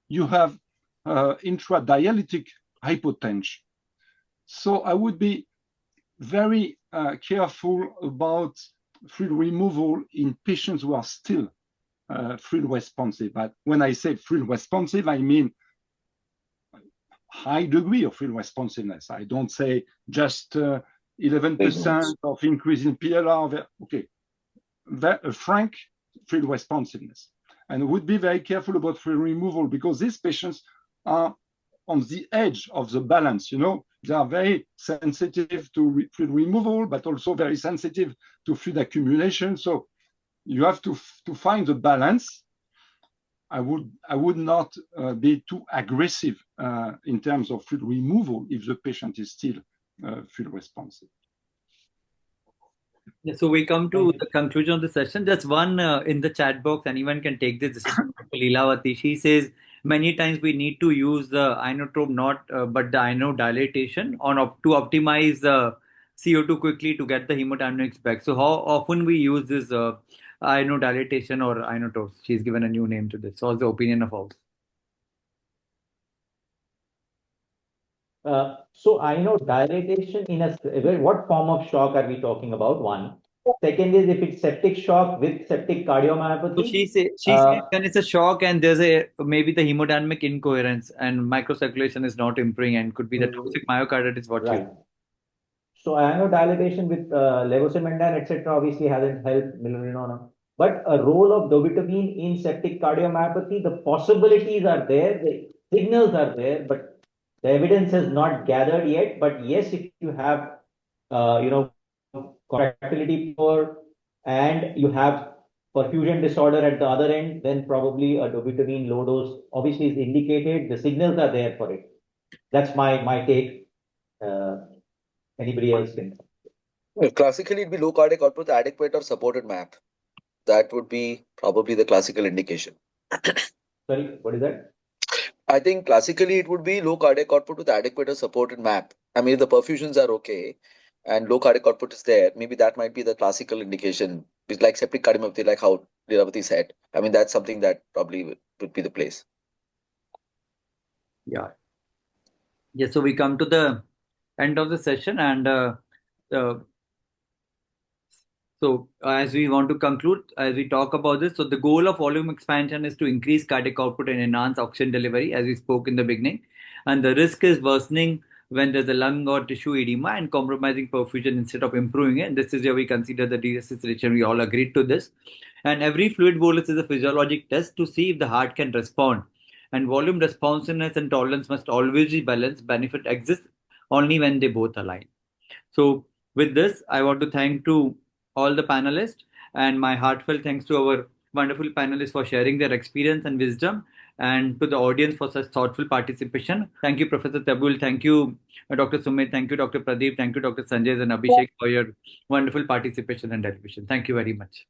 you have intradialytic hypotension. So I would be very careful about fluid removal in patients who are still fluid responsive. But when I say fluid responsive, I mean high degree of fluid responsiveness. I don't say just 11% of increase in PLR. Okay, a frank fluid responsiveness. And would be very careful about fluid removal because these patients are on the edge of the balance. You know, they are very sensitive to fluid removal, but also very sensitive to fluid accumulation. So you have to find the balance. I would not be too aggressive in terms of fluid removal if the patient is still fluid responsive. Yeah, so we come to the conclusion of the session. There's one in the chat box. Anyone can take this. This is from Leelavati. She says many times we need to use the inotrope, but the inodilatation to optimize the CO2 quickly to get the hemodynamics back. So how often we use this inodilatation or inotropes? She's given a new name to this. So what's the opinion of ours? So I know dilatation what form of shock are we talking about? One. Second is if it's septic shock with septic cardiomyopathy. So she says when it's a shock and there's maybe the hemodynamic incoherence and microcirculation is not improving and could be the toxic myocarditis. Right. So I know dilatation with levosimendan, etc. obviously hasn't helped milrinone. But a role of dobutamine in septic cardiomyopathy, the possibilities are there, the signals are there, but the evidence has not gathered yet. But yes, if you have, contractility poor and you have perfusion disorder at the other end, then probably a dobutamine low dose obviously is indicated. The signals are there for it. That's my take. Anybody else can? Well, classically, it'd be low cardiac output, adequate or supported MAP. That would be probably the classical indication. Sorry, what is that? I think classically it would be low cardiac output with adequate or supported MAP. I mean, if the perfusions are okay and low cardiac output is there, maybe that might be the classical indication. It's like septic cardiomyopathy, like how Leelavati said. I mean, that's something that probably would be the place. Yeah. Yeah. So we come to the end of the session, and so as we want to conclude, as we talk about this, so the goal of volume expansion is to increase cardiac output and enhance oxygen delivery, as we spoke in the beginning, and the risk is worsening when there's a lung or tissue edema and compromising perfusion instead of improving it. This is where we consider the de-resuscitation. We all agreed to this. And every fluid bolus is a physiologic test to see if the heart can respond. And volume responsiveness and tolerance must always be balanced. Benefit exists only when they both align. So with this, I want to thank to all the panelists, and my heartfelt thanks to our wonderful panelists for sharing their experience and wisdom, and to the audience for such thoughtful participation. Thank you, Professor Tabul. Thank you, Dr. Sumit. Thank you, Dr. Pradeep. Thank you, Dr. Sanjay and Abhishek, for your wonderful participation and dedication. Thank you very much.